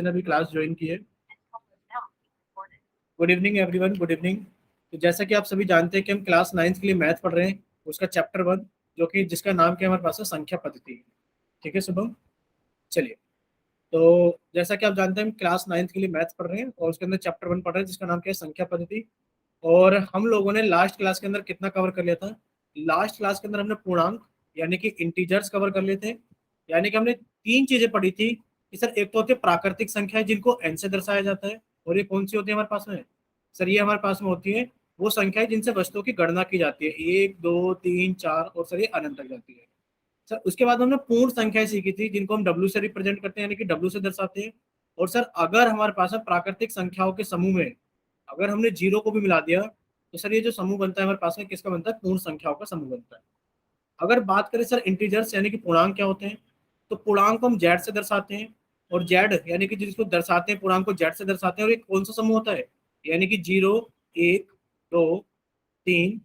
ने अभी class join की है। Good evening everyone, good evening. तो जैसा कि आप सभी जानते हैं कि हम क्लास 9th के लिए मैथ पढ़ रहे हैं, उसका चैप्टर 1, जो कि जिसका नाम क्या हमारे पास है, संख्या पद्धति। ठीक है शुभम, चलिए। तो जैसा कि आप जानते हैं हम क्लास 9th के लिए मैथ पढ़ रहे हैं और उसके अंदर चैप्टर 1 पढ़ रहे हैं जिसका नाम क्या है, संख्या पद्धति। और हम लोगों ने लास्ट क्लास के अंदर कितना कवर कर लिया था? लास्ट क्लास के अंदर हमने पूर्णांक यानी कि इंटीजर्स कवर कर लिए थे। यानी कि हमने तीन चीजें पढ़ी थी कि सर एक तो होती है प्राकृतिक संख्या जिनको एन से दर्शाया जाता है, और ये कौन सी होती है हमारे पास में? सर ये हमारे पास में होती है वो संख्याएं जिनसे वस्तुओं की गणना की जाती है, 1 2 3 4, और सर ये अनंत तक जाती है। सर उसके बाद हमने पूर्ण संख्याएं सीखी थी जिनको हम डब्ल्यू से रिप्रेजेंट करते हैं, यानी कि डब्ल्यू से दर्शाते हैं। और सर अगर हमारे पास में प्राकृतिक संख्याओं के समूह में अगर हमने जीरो को भी मिला दिया तो सर ये जो समूह बनता है हमारे पास में किसका बनता है? पूर्ण संख्याओं का समूह बनता है। अगर बात करें सर इंटीजर्स यानी कि पूर्णांक क्या होते हैं, तो पूर्णांक को हम जेड से दर्शाते हैं। और जेड यानी कि जिसको दर्शाते हैं पूर्णांक को जेड से दर्शाते हैं, और ये कौन सा समूह होता है? यानी कि 0 1 2 3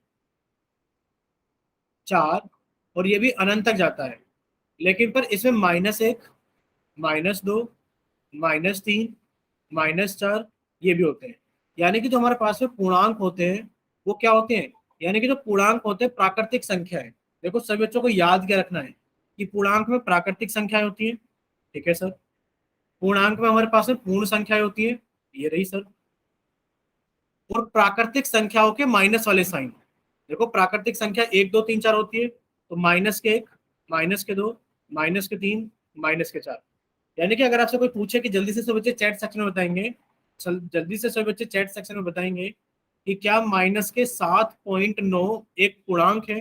4, और ये भी अनंत तक जाता है। लेकिन पर इसमें -1 -2 -3 -4 ये भी होते हैं। यानी कि जो हमारे पास में पूर्णांक होते हैं वो क्या होते हैं? यानी कि जो पूर्णांक होते हैं प्राकृतिक संख्या है। देखो सभी बच्चों को याद क्या रखना है कि पूर्णांक में प्राकृतिक संख्याएं होती है। ठीक है सर। पूर्णांक में हमारे पास में पूर्ण संख्याएं होती है, ये रही सर। और प्राकृतिक संख्याओं के माइनस वाले साइन। देखो प्राकृतिक संख्या 1 2 3 4 होती है, तो -1 -2 -3 -4। यानी कि अगर आपसे कोई पूछे कि जल्दी से सब बच्चे चैट सेक्शन में बताएंगे, जल्दी से सब बच्चे चैट सेक्शन में बताएंगे कि क्या -7.9 एक पूर्णांक है?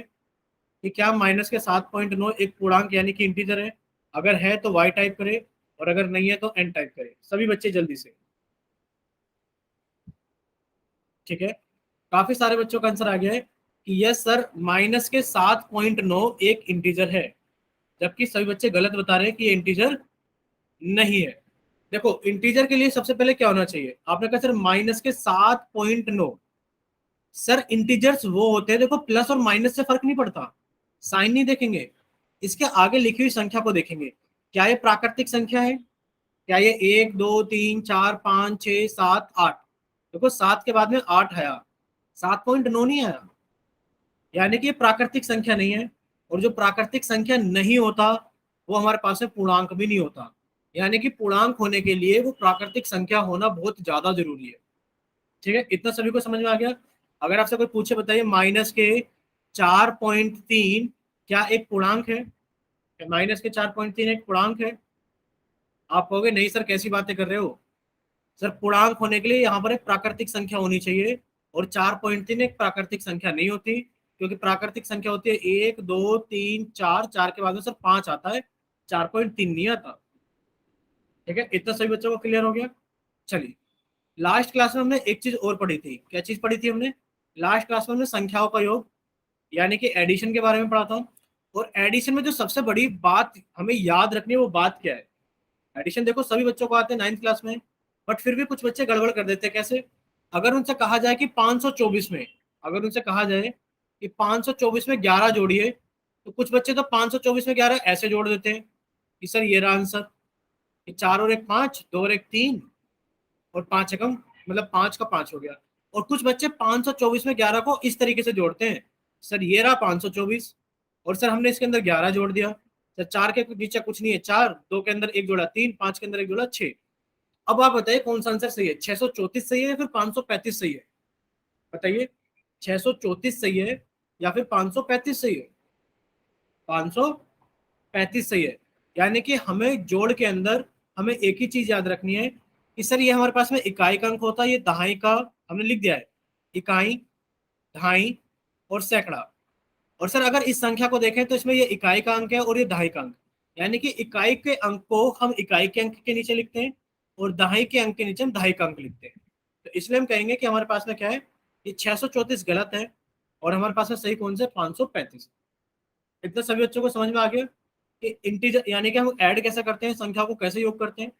कि क्या -7.9 एक पूर्णांक यानी कि इंटीजर है? अगर है तो y टाइप करे, और अगर नहीं है तो n टाइप करे, सभी बच्चे जल्दी से। ठीक है, काफी सारे बच्चों का आंसर आ गया है कि यस सर, -7.9 एक इंटीजर है। जबकि सभी बच्चे गलत बता रहे हैं कि ये इंटीजर नहीं है। देखो इंटीजर के लिए सबसे पहले क्या होना चाहिए? आपने कहा सर -7.9। सर इंटीजर्स वो होते हैं, देखो प्लस और माइनस से फर्क नहीं पड़ता, साइन नहीं देखेंगे, इसके आगे लिखी हुई संख्या को देखेंगे। क्या ये प्राकृतिक संख्या है? क्या ये 1 2 3 4 5 6 7 8? देखो 7 के बाद में 8 आया, 7.9 नहीं आया, यानी कि ये प्राकृतिक संख्या नहीं है। और जो प्राकृतिक संख्या नहीं होता वो हमारे पास में पूर्णांक भी नहीं होता। यानी कि पूर्णांक होने के लिए वो प्राकृतिक संख्या होना बहुत ज्यादा जरूरी है। ठीक है, इतना सभी को समझ में आ गया? अगर आपसे कोई पूछे बताइए -4.3 क्या एक पूर्णांक है? -4.3 एक पूर्णांक है? आप कहोगे नहीं सर कैसी बातें कर रहे हो। सर पूर्णांक होने के लिए यहाँ पर एक प्राकृतिक संख्या होनी चाहिए, और 4.3 एक प्राकृतिक संख्या नहीं होती, क्योंकि प्राकृतिक संख्या होती है 1 2 3 4, 4 के बाद में सर 5 आता है, 4.3 नहीं आता। ठीक है, इतना सभी बच्चों को क्लियर हो गया? चलिए, लास्ट क्लास में हमने एक चीज और पढ़ी थी। क्या चीज पढ़ी थी हमने? लास्ट क्लास में हमने संख्याओं का योग यानी कि एडिशन के बारे में पढ़ा था। और एडिशन में जो सबसे बड़ी बात हमें याद रखनी है वो बात क्या है? एडिशन देखो सभी बच्चों को आते हैं 9th क्लास में, बट फिर भी कुछ बच्चे गड़बड़ कर देते हैं। कैसे? अगर उनसे कहा जाए कि 524 में, अगर उनसे कहा जाए कि 524 में 11 जोड़िए, तो कुछ बच्चे तो 524 में 11 ऐसे जोड़ देते हैं कि सर ये रहा आंसर, कि 4 और 1 5, 2 और 1 3, और 5 एकम मतलब 5 का 5 हो गया। और कुछ बच्चे 524 में 11 को इस तरीके से जोड़ते हैं, सर ये रहा 524, और सर हमने इसके अंदर 11 जोड़ दिया। सर 4 के नीचे कुछ नहीं है, 4, 2 के अंदर एक जोड़ा 3, 5 के अंदर एक जोड़ा 6। अब आप बताइए कौन सा आंसर सही है? 634 सही है या फिर 535 सही है? बताइए, 634 सही है या फिर 535 सही है? 535 सही है। यानी कि हमें जोड़ के अंदर हमें एक ही चीज याद रखनी है कि सर ये हमारे पास में इकाई का अंक होता है, ये दहाई का हमने लिख दिया है, इकाई, दहाई और सैकड़ा। और सर अगर इस संख्या को देखें तो इसमें ये इकाई का अंक है और ये दहाई का अंक, यानी कि इकाई के अंक को हम इकाई के अंक के नीचे लिखते हैं और दहाई के अंक के नीचे हम दहाई का अंक लिखते हैं। तो इसलिए हम कहेंगे कि हमारे पास में क्या है, ये 634 गलत है, और हमारे पास में सही कौन से? 535। इतना सभी बच्चों को समझ में आ गया कि इंटीजर यानी कि हम ऐड कैसे करते हैं, संख्या को कैसे योग करते हैं।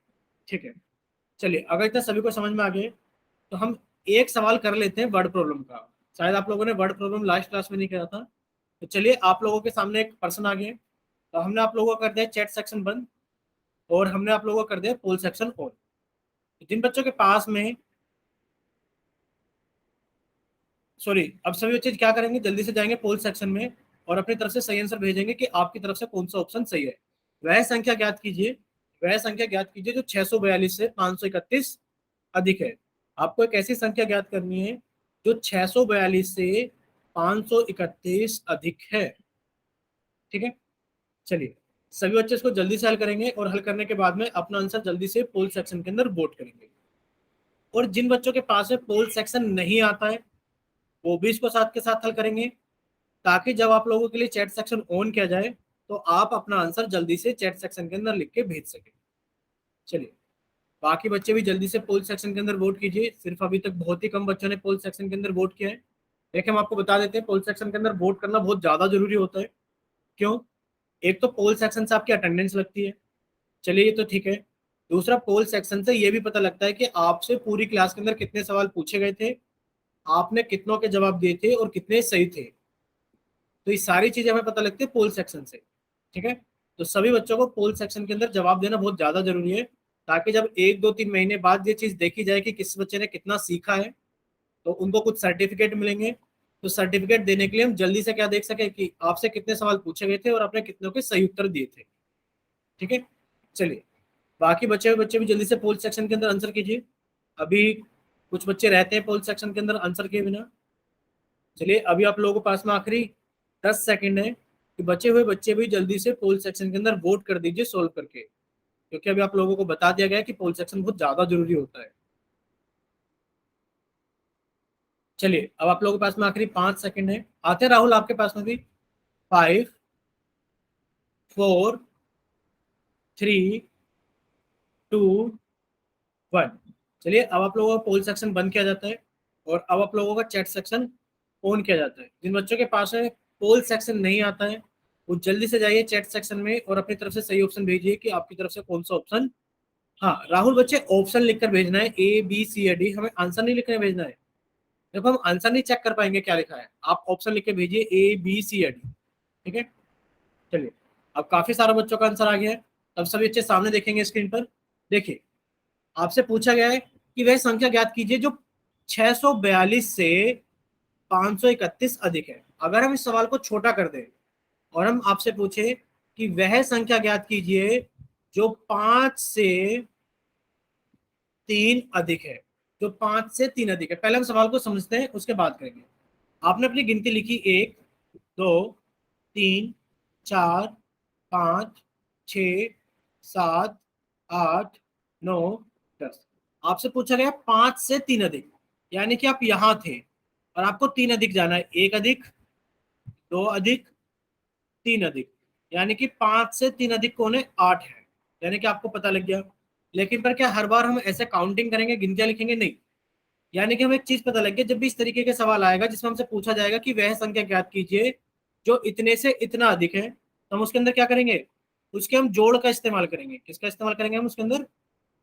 ठीक है, चलिए अगर इतना सभी को समझ में आ गया तो हम एक सवाल कर लेते हैं वर्ड प्रॉब्लम का। शायद आप लोगों ने वर्ड प्रॉब्लम लास्ट क्लास में नहीं किया था, तो चलिए आप लोगों के सामने एक पर्सन आ गए, तो हमने आप लोगों को कर दिया चैट सेक्शन बंद, और हमने आप लोगों को कर दिया पोल सेक्शन ऑन। जिन बच्चों के पास में, सॉरी, अब सभी बच्चे क्या करेंगे, जल्दी से जाएंगे पोल सेक्शन में और अपनी तरफ से सही आंसर भेजेंगे कि आपकी तरफ से कौन सा ऑप्शन सही है। वह संख्या ज्ञात कीजिए, वह संख्या ज्ञात कीजिए जो 642 से 531 अधिक है। आपको एक ऐसी संख्या ज्ञात करनी है जो 642 से 531 अधिक है। ठीक है, चलिए सभी बच्चे इसको जल्दी से हल करेंगे और हल करने के बाद में अपना आंसर जल्दी से पोल सेक्शन के अंदर वोट करेंगे। और जिन बच्चों के पास में पोल सेक्शन नहीं आता है वो भी इसको साथ के साथ हल करेंगे, ताकि जब आप लोगों के लिए चैट सेक्शन ऑन किया जाए तो आप अपना आंसर जल्दी से चैट सेक्शन के अंदर लिख के भेज सके। चलिए बाकी बच्चे भी जल्दी से पोल सेक्शन के अंदर वोट कीजिए। सिर्फ अभी तक बहुत ही कम बच्चों ने पोल सेक्शन के अंदर वोट किया है। देखिए हम आपको बता देते हैं, पोल सेक्शन के अंदर वोट करना बहुत ज्यादा जरूरी होता है। क्यों? एक तो पोल सेक्शन से आपकी अटेंडेंस लगती है, चलिए ये तो ठीक है। दूसरा, पोल सेक्शन से ये भी पता लगता है कि आपसे पूरी क्लास के अंदर कितने सवाल पूछे गए थे, आपने कितनों के जवाब दिए थे और कितने सही थे। तो ये सारी चीजें हमें पता लगती है पोल सेक्शन से। ठीक है, तो सभी बच्चों को पोल सेक्शन के अंदर जवाब देना बहुत ज्यादा जरूरी है, ताकि जब 1 2 3 महीने बाद ये चीज देखी जाए कि किस बच्चे ने कितना सीखा है तो उनको कुछ सर्टिफिकेट मिलेंगे। तो सर्टिफिकेट देने के लिए हम जल्दी से क्या देख सके कि आपसे कितने सवाल पूछे गए थे और आपने कितनों के सही उत्तर दिए थे। ठीक है, चलिए बाकी बचे हुए बच्चे भी जल्दी से पोल सेक्शन के अंदर आंसर कीजिए। अभी कुछ बच्चे रहते हैं पोल सेक्शन के अंदर आंसर किए बिना। चलिए अभी आप लोगों के पास में आखिरी 10 सेकंड है कि बचे हुए बच्चे भी जल्दी से पोल सेक्शन के अंदर वोट कर दीजिए सोल्व करके, क्योंकि अभी आप लोगों को बता दिया गया है कि पोल सेक्शन बहुत ज्यादा जरूरी होता है। चलिए अब आप लोगों के पास में आखिरी 5 सेकंड है। आते हैं राहुल आपके पास में भी। 5 4 3 2 1। चलिए अब आप लोगों का पोल सेक्शन बंद किया जाता है और अब आप लोगों का चैट सेक्शन ऑन किया जाता है। जिन बच्चों के पास में पोल सेक्शन नहीं आता है वो जल्दी से जाइए चैट सेक्शन में और अपनी तरफ से सही ऑप्शन भेजिए कि आपकी तरफ से कौन सा ऑप्शन। हाँ राहुल, बच्चे ऑप्शन लिखकर भेजना है, A B C या D, हमें आंसर नहीं लिखकर भेजना है। देखो हम आंसर नहीं चेक कर पाएंगे क्या लिखा है, आप ऑप्शन लिख के भेजिए A B C या D। ठीक है, चलिए अब काफी सारे बच्चों का आंसर आ गया है। अब सभी बच्चे सामने देखेंगे स्क्रीन पर। देखिए आपसे पूछा गया है कि वह संख्या ज्ञात कीजिए जो 642 से 531 अधिक है। अगर हम इस सवाल को छोटा कर दें और हम आपसे पूछे कि वह संख्या ज्ञात कीजिए जो 5 से 3 अधिक है, जो 5 से 3 अधिक है। पहले हम सवाल को समझते हैं उसके बाद करेंगे। आपने अपनी गिनती लिखी 1 2 3 4 5 6 7 8 9 10। आपसे पूछा गया 5 से 3 अधिक, यानी कि आप यहां थे और आपको 3 अधिक जाना है। 1 अधिक, 2 अधिक, 3 अधिक, यानी कि 5 से 3 अधिक कौन है? 8 है, यानी कि आपको पता लग गया। लेकिन पर क्या हर बार हम ऐसे काउंटिंग करेंगे, गिनतियां लिखेंगे? नहीं। यानी कि हमें एक चीज पता लग गई, जब भी इस तरीके के सवाल आएगा जिसमें हमसे पूछा जाएगा कि वह संख्या ज्ञात कीजिए जो इतने से इतना अधिक है, तो हम उसके अंदर क्या करेंगे? उसके हम जोड़ का इस्तेमाल करेंगे। किसका इस्तेमाल करेंगे? हम उसके अंदर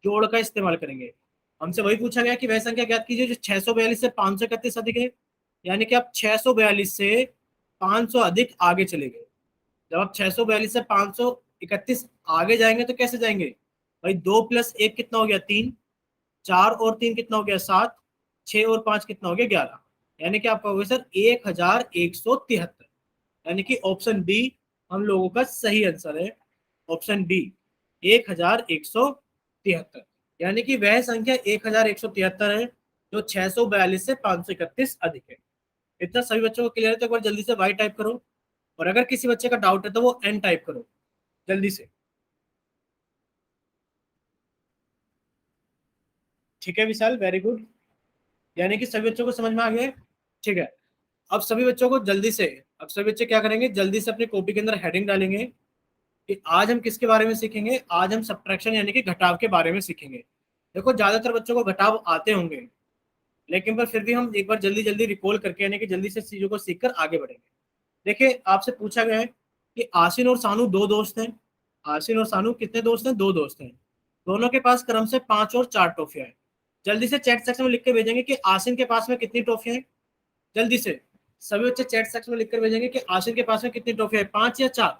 जोड़ का इस्तेमाल करेंगे। हमसे वही पूछा गया कि वह संख्या ज्ञात कीजिए जो 642 से 531 अधिक है, यानी कि आप 642 से 500 अधिक आगे चले गए। जब आप 642 से 531 आगे जाएंगे तो कैसे जाएंगे भाई? 2 + 1 कितना हो गया? 3। 4 और 3 कितना हो गया? 7। 6 और 5 कितना हो गया? 11। यानी कि आप कहोगे सर 1173। यानी कि ऑप्शन डी हम लोगों का सही आंसर है। ऑप्शन डी 1173, यानी कि वह संख्या 1173 है जो 642 से 531 अधिक है। इतना सभी बच्चों को क्लियर है? तो एक बार जल्दी से वाई टाइप करो, और अगर किसी बच्चे का डाउट है तो वो एन टाइप करो जल्दी से। ठीक है विशाल, वेरी गुड। यानी कि सभी बच्चों को समझ में आ गया है? ठीक है, अब सभी बच्चों को जल्दी से, अब सभी बच्चे क्या करेंगे? जल्दी से अपनी कॉपी के अंदर हेडिंग डालेंगे कि आज हम किसके बारे में सीखेंगे। आज हम सब्ट्रैक्शन यानी कि घटाव के बारे में सीखेंगे। देखो ज्यादातर बच्चों को घटाव आते होंगे, लेकिन पर फिर भी हम एक बार जल्दी जल्दी रिकॉल करके यानी कि जल्दी से चीजों को सीखकर आगे बढ़ेंगे। देखिए आपसे पूछा गया है कि आसिन और सानू दो दोस्त हैं। आसिन और सानू कितने दोस्त हैं? दो दोस्त हैं। दोनों के पास क्रम से 5 और 4 टॉफियां हैं। जल्दी से चैट सेक्शन में लिख के भेजेंगे कि आसिन के पास में कितनी टॉफियां हैं। जल्दी से सभी बच्चे चैट सेक्शन में लिखकर भेजेंगे कि आसिन के पास में कितनी टॉफियां हैं, 5 या 4।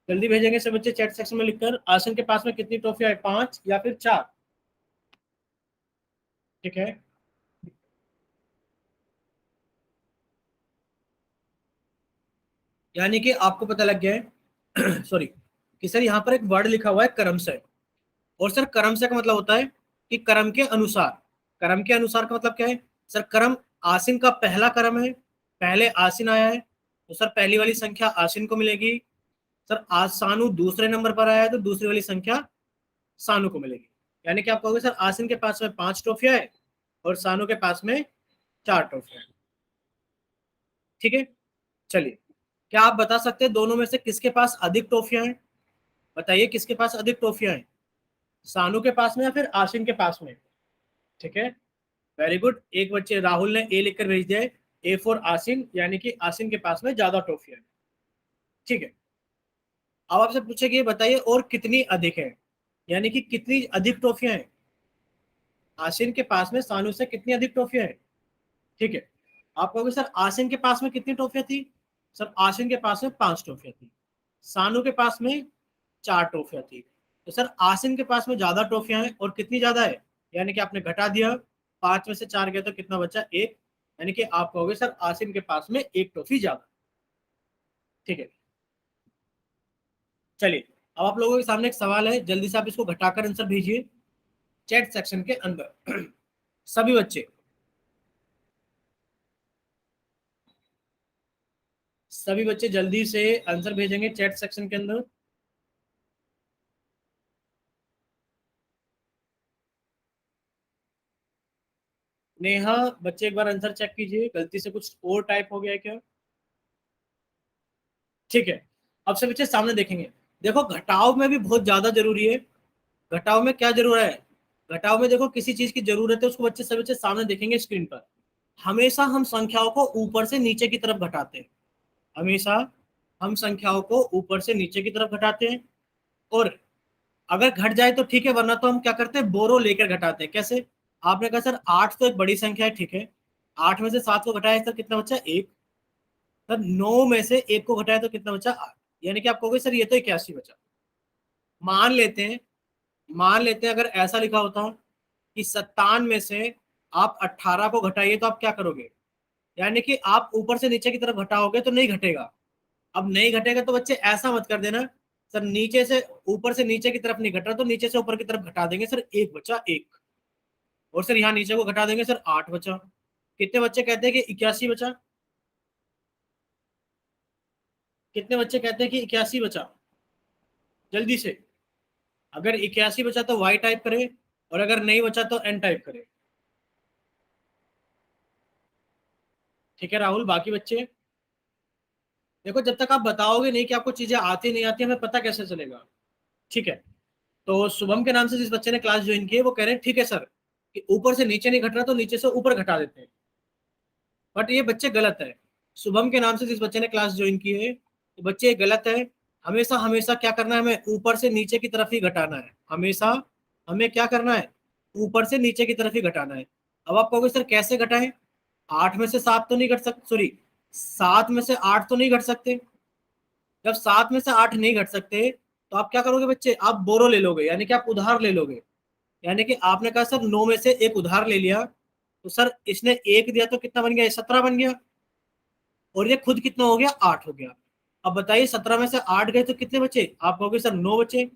जल्दी भेजेंगे सब बच्चे चैट सेक्शन में लिखकर, आसिन के पास में कितनी टॉफियां हैं, 5 या फिर 4। ठीक है। यानी कि आपको पता लग गया है सॉरी, कि सर यहाँ पर एक वर्ड लिखा हुआ है कर्म से। और सर कर्म से का मतलब होता है कि कर्म के अनुसार। कर्म के अनुसार का मतलब क्या है सर? कर्म आसिन का पहला कर्म है, पहले आसिन आया है, तो सर पहली वाली संख्या आसिन को मिलेगी। सर आज सानू दूसरे नंबर पर आया है, तो दूसरी वाली संख्या सानू को मिलेगी। यानी कि आप कहोगे सर आसिन के पास में 5 ट्रॉफियां है और सानू के पास में 4 ट्रॉफियां है। ठीक है। चलिए, क्या आप बता सकते हैं दोनों में से किसके पास अधिक ट्रॉफियां हैं? बताइए किसके पास अधिक ट्रॉफियां हैं, सानू के पास में या फिर आसिन के पास में? ठीक है, वेरी गुड। एक बच्चे राहुल ने ए लिखकर भेज दिया है, ए फॉर आसिन, यानी कि आसिन के पास में ज्यादा ट्रॉफियां हैं। ठीक है। अब आपसे पूछे कि ये बताइए और कितनी अधिक है, यानी कि कितनी अधिक ट्रॉफियां हैं आसिन के पास में, सानू से कितनी अधिक ट्रॉफियां हैं? ठीक है। आप कहोगे सर आसिन के पास में कितनी ट्रॉफियां थी? सर आसिन के पास में 5 ट्रॉफियां थी, सानू के पास में 4 ट्रॉफियां थी। तो सर आसिन के पास में ज्यादा ट्रॉफियां हैं, और कितनी ज्यादा है? यानी कि आपने घटा दिया, 5 में से 4 गया तो कितना बचा? एक। यानी कि आप कहोगे सर आसिन के पास में एक ट्रॉफी ज्यादा। ठीक है। चलिए, अब आप लोगों के सामने एक सवाल है, जल्दी से आप इसको घटाकर आंसर भेजिए चैट सेक्शन के अंदर सभी बच्चे, सभी बच्चे जल्दी से आंसर भेजेंगे चैट सेक्शन के अंदर। नेहा, बच्चे एक बार आंसर चेक कीजिए, गलती से कुछ और टाइप हो गया है क्या? ठीक है। अब सब बच्चे सामने देखेंगे। देखो घटाव में भी बहुत ज्यादा जरूरी है। घटाव में क्या जरूरत है? घटाव में देखो किसी चीज की जरूरत है, उसको बच्चे सब बच्चे सामने देखेंगे स्क्रीन पर। हमेशा हम संख्याओं को ऊपर से नीचे की तरफ घटाते हैं। हमेशा हम संख्याओं को ऊपर से नीचे की तरफ घटाते हैं। और अगर घट जाए तो ठीक है, वरना तो हम क्या करते हैं, बोरो लेकर घटाते हैं। कैसे? आपने कहा सर 8 तो एक बड़ी संख्या है, ठीक है। 8 में से 7 को घटाया सर कितना बचा? एक। सर 9 में से एक को घटाया तो कितना बचा? 8। यानी कि आप कहोगे सर ये तो 81 बचा। मान लेते हैं, मान लेते हैं अगर ऐसा लिखा होता कि 57 में से आप 18 को घटाइए, तो आप क्या करोगे? यानी कि आप ऊपर से नीचे की तरफ घटाओगे तो नहीं घटेगा। अब नहीं घटेगा तो बच्चे ऐसा मत कर देना सर, नीचे से ऊपर से नीचे की तरफ नहीं घट रहा, तो नीचे से ऊपर की तरफ घटा देंगे सर, एक बचा एक। और सर यहाँ नीचे को घटा देंगे सर, 8 बचा। कितने बच्चे कहते हैं कि 81 बचा? कितने बच्चे कहते हैं कि 81 बचा? जल्दी से। अगर 81 बचा तो वाई टाइप करें, और अगर नहीं बचा तो एन टाइप करें। ठीक है राहुल, बाकी बच्चे देखो, जब तक आप बताओगे नहीं कि आपको चीजें आती नहीं आती, हमें पता कैसे चलेगा? ठीक है। तो शुभम के नाम से जिस बच्चे ने क्लास ज्वाइन की है, वो कह रहे हैं ठीक है सर, कि ऊपर से नीचे नहीं घट रहा तो नीचे से ऊपर घटा देते हैं। बट ये बच्चे गलत है। शुभम के नाम से जिस बच्चे ने क्लास ज्वाइन की है, तो बच्चे ये गलत है। हमेशा हमेशा क्या करना है, हमें ऊपर से नीचे की तरफ ही घटाना है। हमेशा हमें क्या करना है, ऊपर से नीचे की तरफ ही घटाना है। अब आप कहोगे सर कैसे घटाएं? 8 में से 7 तो नहीं घट सकते, सॉरी 7 में से 8 तो नहीं घट सकते। जब 7 में से 8 नहीं घट सकते, तो आप क्या करोगे बच्चे? आप बोरो ले लोगे, यानी कि आप उधार ले लोगे। यानी कि आपने कहा सर 9 में से एक उधार ले लिया, तो सर इसने एक दिया तो कितना बन गया? 17 बन गया। और ये खुद कितना हो गया? 8 हो गया। अब बताइए 17 में से 8 गए तो कितने बचे? आप कहोगे सर 9 बचे।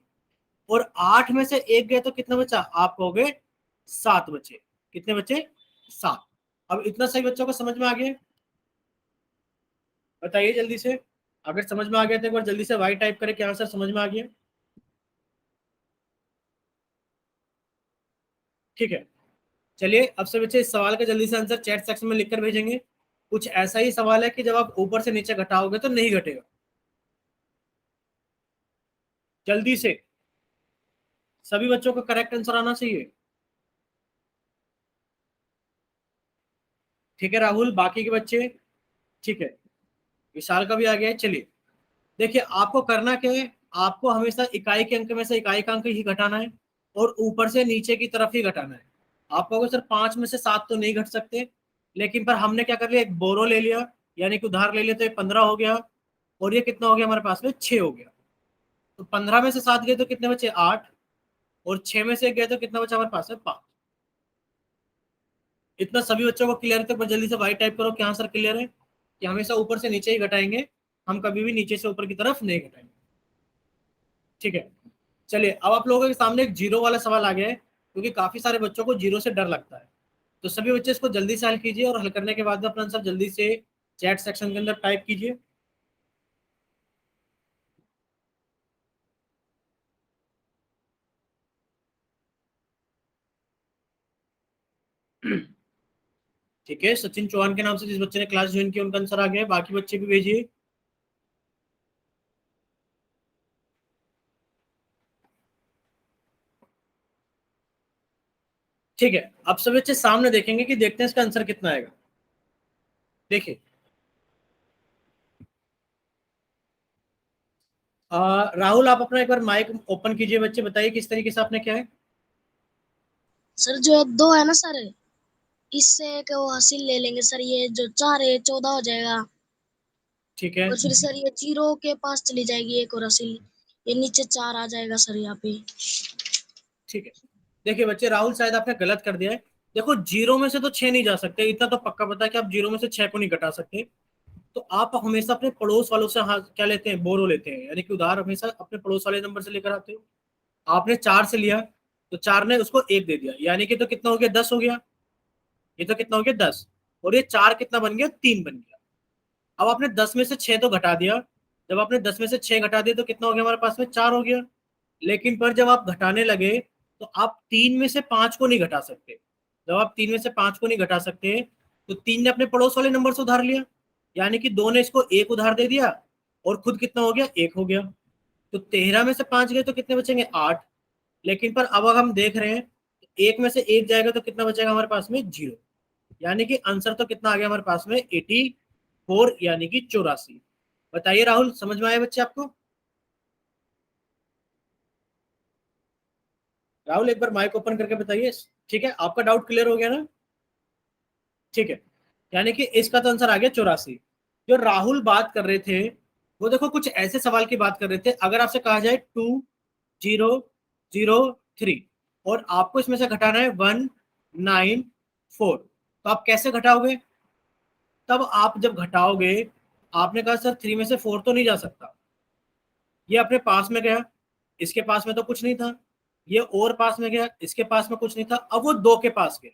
और 8 में से एक गए तो कितना बचा? आप कहोगे 7 बचे। कितने बचे? 7। अब इतना सही बच्चों को समझ में आ गया? बताइए जल्दी से। अगर समझ में आ गया तो एक बार जल्दी से वाई टाइप करें, क्या सर समझ में आ गया? ठीक है। चलिए, अब से बच्चे इस सवाल का जल्दी से आंसर चैट सेक्शन में लिखकर भेजेंगे। कुछ ऐसा ही सवाल है कि जब आप ऊपर से नीचे घटाओगे तो नहीं घटेगा। जल्दी से सभी बच्चों को करेक्ट आंसर आना चाहिए। ठीक है राहुल, बाकी के बच्चे? ठीक है, विशाल का भी आ गया है। चलिए, देखिए आपको करना क्या है, आपको हमेशा इकाई के अंक में से इकाई का अंक ही घटाना है, और ऊपर से नीचे की तरफ ही घटाना है। आप कहोगे सर 5 में से 7 तो नहीं घट सकते, लेकिन पर हमने क्या कर लिया, एक बोरो ले लिया, यानी कि उधार ले लिया, तो ये 15 हो गया। और ये कितना हो गया हमारे पास में? 6 हो गया। तो 15 में से 7 गए तो कितने बचे? 8। और 6 में से एक गए तो कितना बचा हमारे पास में? 5। इतना सभी बच्चों को क्लियर है? तो जल्दी से वाई टाइप करो कि हाँ सर क्लियर है, कि हमेशा ऊपर से नीचे ही घटाएंगे, हम कभी भी नीचे से ऊपर की तरफ नहीं घटाएंगे। ठीक है, चलिए अब आप लोगों के सामने एक जीरो वाला सवाल आ गया है, क्योंकि काफी सारे बच्चों को जीरो से डर लगता है। तो सभी बच्चे इसको जल्दी से हल कीजिए, और हल करने के बाद अपना आंसर जल्दी से चैट सेक्शन के अंदर टाइप कीजिए। ठीक है, सचिन चौहान के नाम से जिस बच्चे ने क्लास ज्वाइन की उनका आंसर आ गया है, बाकी बच्चे भी भेजिए। ठीक है, अब सभी बच्चे सामने देखेंगे कि देखते हैं इसका आंसर कितना आएगा। देखिए राहुल, आप अपना एक बार माइक ओपन कीजिए, बच्चे बताइए किस तरीके से आपने क्या है। सर जो 2 है ना सर, इससे एक वो हासिल ले लेंगे सर, ये जो 4 है 14 हो जाएगा। ठीक है, और फिर सर ये 0 के पास चली जाएगी एक और हासिल, ये नीचे 4 आ जाएगा सर यहाँ पे। ठीक है, देखिए बच्चे राहुल शायद आपने गलत कर दिया है। देखो जीरो में से तो 6 नहीं जा सकते, इतना तो पक्का पता है कि आप जीरो में से 6 को नहीं घटा सकते। तो आप हमेशा अपने पड़ोस वालों से हाँ क्या लेते हैं, बोरो लेते हैं, यानी कि उधार हमेशा अपने पड़ोस वाले नंबर से लेकर आते हो। आपने 4 से लिया, तो 4 ने उसको 1 दे दिया, यानी कि तो कितना हो गया, 10 हो गया। ये तो कितना हो गया, 10। और ये 4 कितना बन गया, 3 बन गया। अब आपने 10 में से 6 तो घटा दिया। जब आपने 10 में से 6 घटा दिया तो कितना हो गया हमारे पास में, 4 हो गया। लेकिन पर जब आप घटाने लगे, तो आप 3 में से 5 को नहीं घटा सकते। जब आप 3 में से 5 को नहीं घटा सकते, तो 3 ने अपने पड़ोस वाले नंबर से उधार लिया, यानी कि 2 ने इसको 1 उधार दे दिया, और खुद कितना हो गया, 1 हो गया। तो 13 में से 5 गए तो कितने बचेंगे, 8। लेकिन पर अब हम देख रहे हैं, 1 में से 1 जाएगा तो कितना बचेगा हमारे पास में, 0। यानी कि आंसर तो कितना आ गया हमारे पास में, 84, यानी कि 84। बताइए राहुल, समझ में आया बच्चे आपको? राहुल एक बार माइक ओपन करके बताइए। ठीक है, आपका डाउट क्लियर हो गया ना? ठीक है, यानी कि इसका तो आंसर आ गया 84। जो राहुल बात कर रहे थे, वो देखो कुछ ऐसे सवाल की बात कर रहे थे, अगर आपसे कहा जाए 2003, और आपको इसमें से घटाना है 194, तो आप कैसे घटाओगे? तब आप जब घटाओगे, आपने कहा सर 3 में से 4 तो नहीं जा सकता, ये अपने पास में गया, इसके पास में तो कुछ नहीं था, ये और पास में गया, इसके पास में कुछ नहीं था, अब वो 2 के पास गए,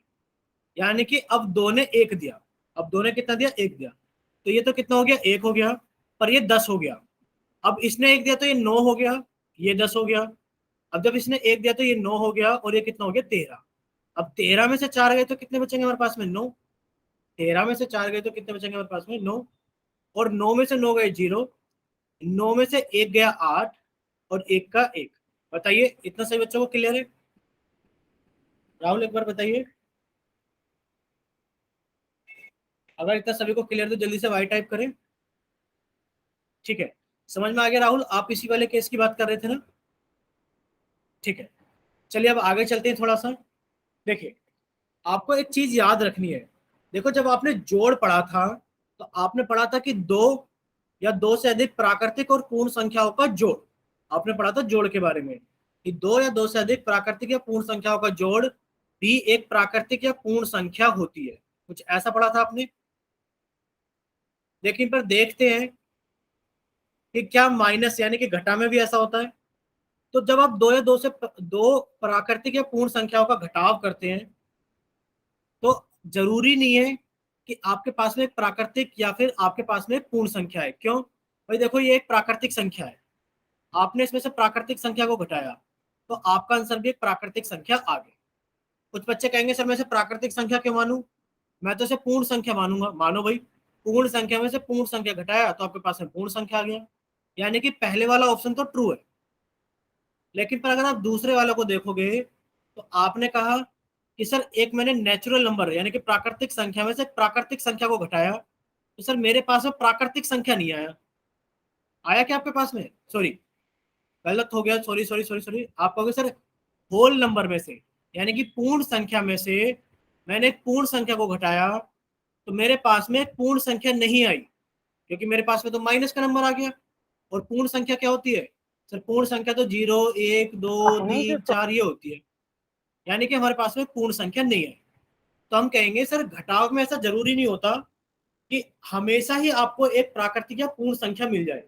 यानी कि अब 2 ने 1 दिया। अब 2 ने कितना दिया, 1 दिया। तो ये तो कितना हो गया, 1 हो गया, पर ये 10 हो गया। अब इसने 1 दिया तो ये 9 हो गया, ये 10 हो गया। अब जब इसने 1 दिया तो ये 9 हो गया, और ये कितना हो गया, 13। अब 13 में से 4 गए तो कितने बचेंगे हमारे पास में, 9। 13 में से 4 गए तो कितने बचेंगे हमारे पास में, 9। और 9 में से 9 गए 0, 9 में से 1 गया 8, और 1 का 1। बताइए इतना सही बच्चों को क्लियर है? राहुल एक बार बताइए, अगर इतना सभी को क्लियर तो जल्दी से वाई टाइप करें। ठीक है, समझ में आ गया राहुल? आप इसी वाले केस की बात कर रहे थे ना? ठीक है, चलिए अब आगे चलते हैं थोड़ा सा। देखिए, आपको एक चीज याद रखनी है। देखो जब आपने जोड़ पढ़ा था, तो आपने पढ़ा था कि दो या दो से अधिक प्राकृतिक और पूर्ण संख्याओं का जोड़। आपने पढ़ा था जोड़ के बारे में, कि दो या दो से अधिक प्राकृतिक या पूर्ण संख्याओं का जोड़ भी एक प्राकृतिक या पूर्ण संख्या होती है, कुछ ऐसा पढ़ा था आपने। लेकिन पर देखते हैं कि क्या माइनस यानी कि घटा में भी ऐसा होता है। तो जब आप दो या दो प्राकृतिक या पूर्ण संख्याओं का घटाव करते हैं, तो जरूरी नहीं है कि आपके पास में एक प्राकृतिक या फिर आपके पास में एक पूर्ण संख्या है। क्यों भाई? देखो ये एक प्राकृतिक संख्या है, आपने इसमें से प्राकृतिक संख्या को घटाया, तो आपका आंसर भी एक प्राकृतिक संख्या आ गई। कुछ बच्चे कहेंगे सर मैं इसे प्राकृतिक संख्या क्यों मानूं, मैं तो इसे पूर्ण संख्या मानूंगा। मानो भाई, पूर्ण संख्या में से पूर्ण संख्या घटाया तो आपके पास में पूर्ण संख्या आ गया, यानी कि पहले वाला ऑप्शन तो ट्रू है। लेकिन पर अगर आप दूसरे वाले को देखोगे, तो आपने कहा कि सर एक मैंने नेचुरल नंबर यानी कि प्राकृतिक संख्या में से प्राकृतिक संख्या को घटाया, तो सर मेरे पास में प्राकृतिक संख्या नहीं आया। आया क्या आपके पास में, सॉरी गलत हो गया, सॉरी सॉरी सॉरी सॉरी, आप कहोगे सर होल नंबर में से यानी कि पूर्ण संख्या में से मैंने एक पूर्ण संख्या को घटाया, तो मेरे पास में एक पूर्ण संख्या नहीं आई, क्योंकि मेरे पास में तो माइनस का नंबर आ गया। और पूर्ण संख्या क्या होती है सर? पूर्ण संख्या तो 0 1 2 3 4 ये होती है, यानी कि हमारे पास में पूर्ण संख्या नहीं है। तो हम कहेंगे सर घटाव में ऐसा जरूरी नहीं होता कि हमेशा ही आपको एक प्राकृतिक या पूर्ण संख्या मिल जाए।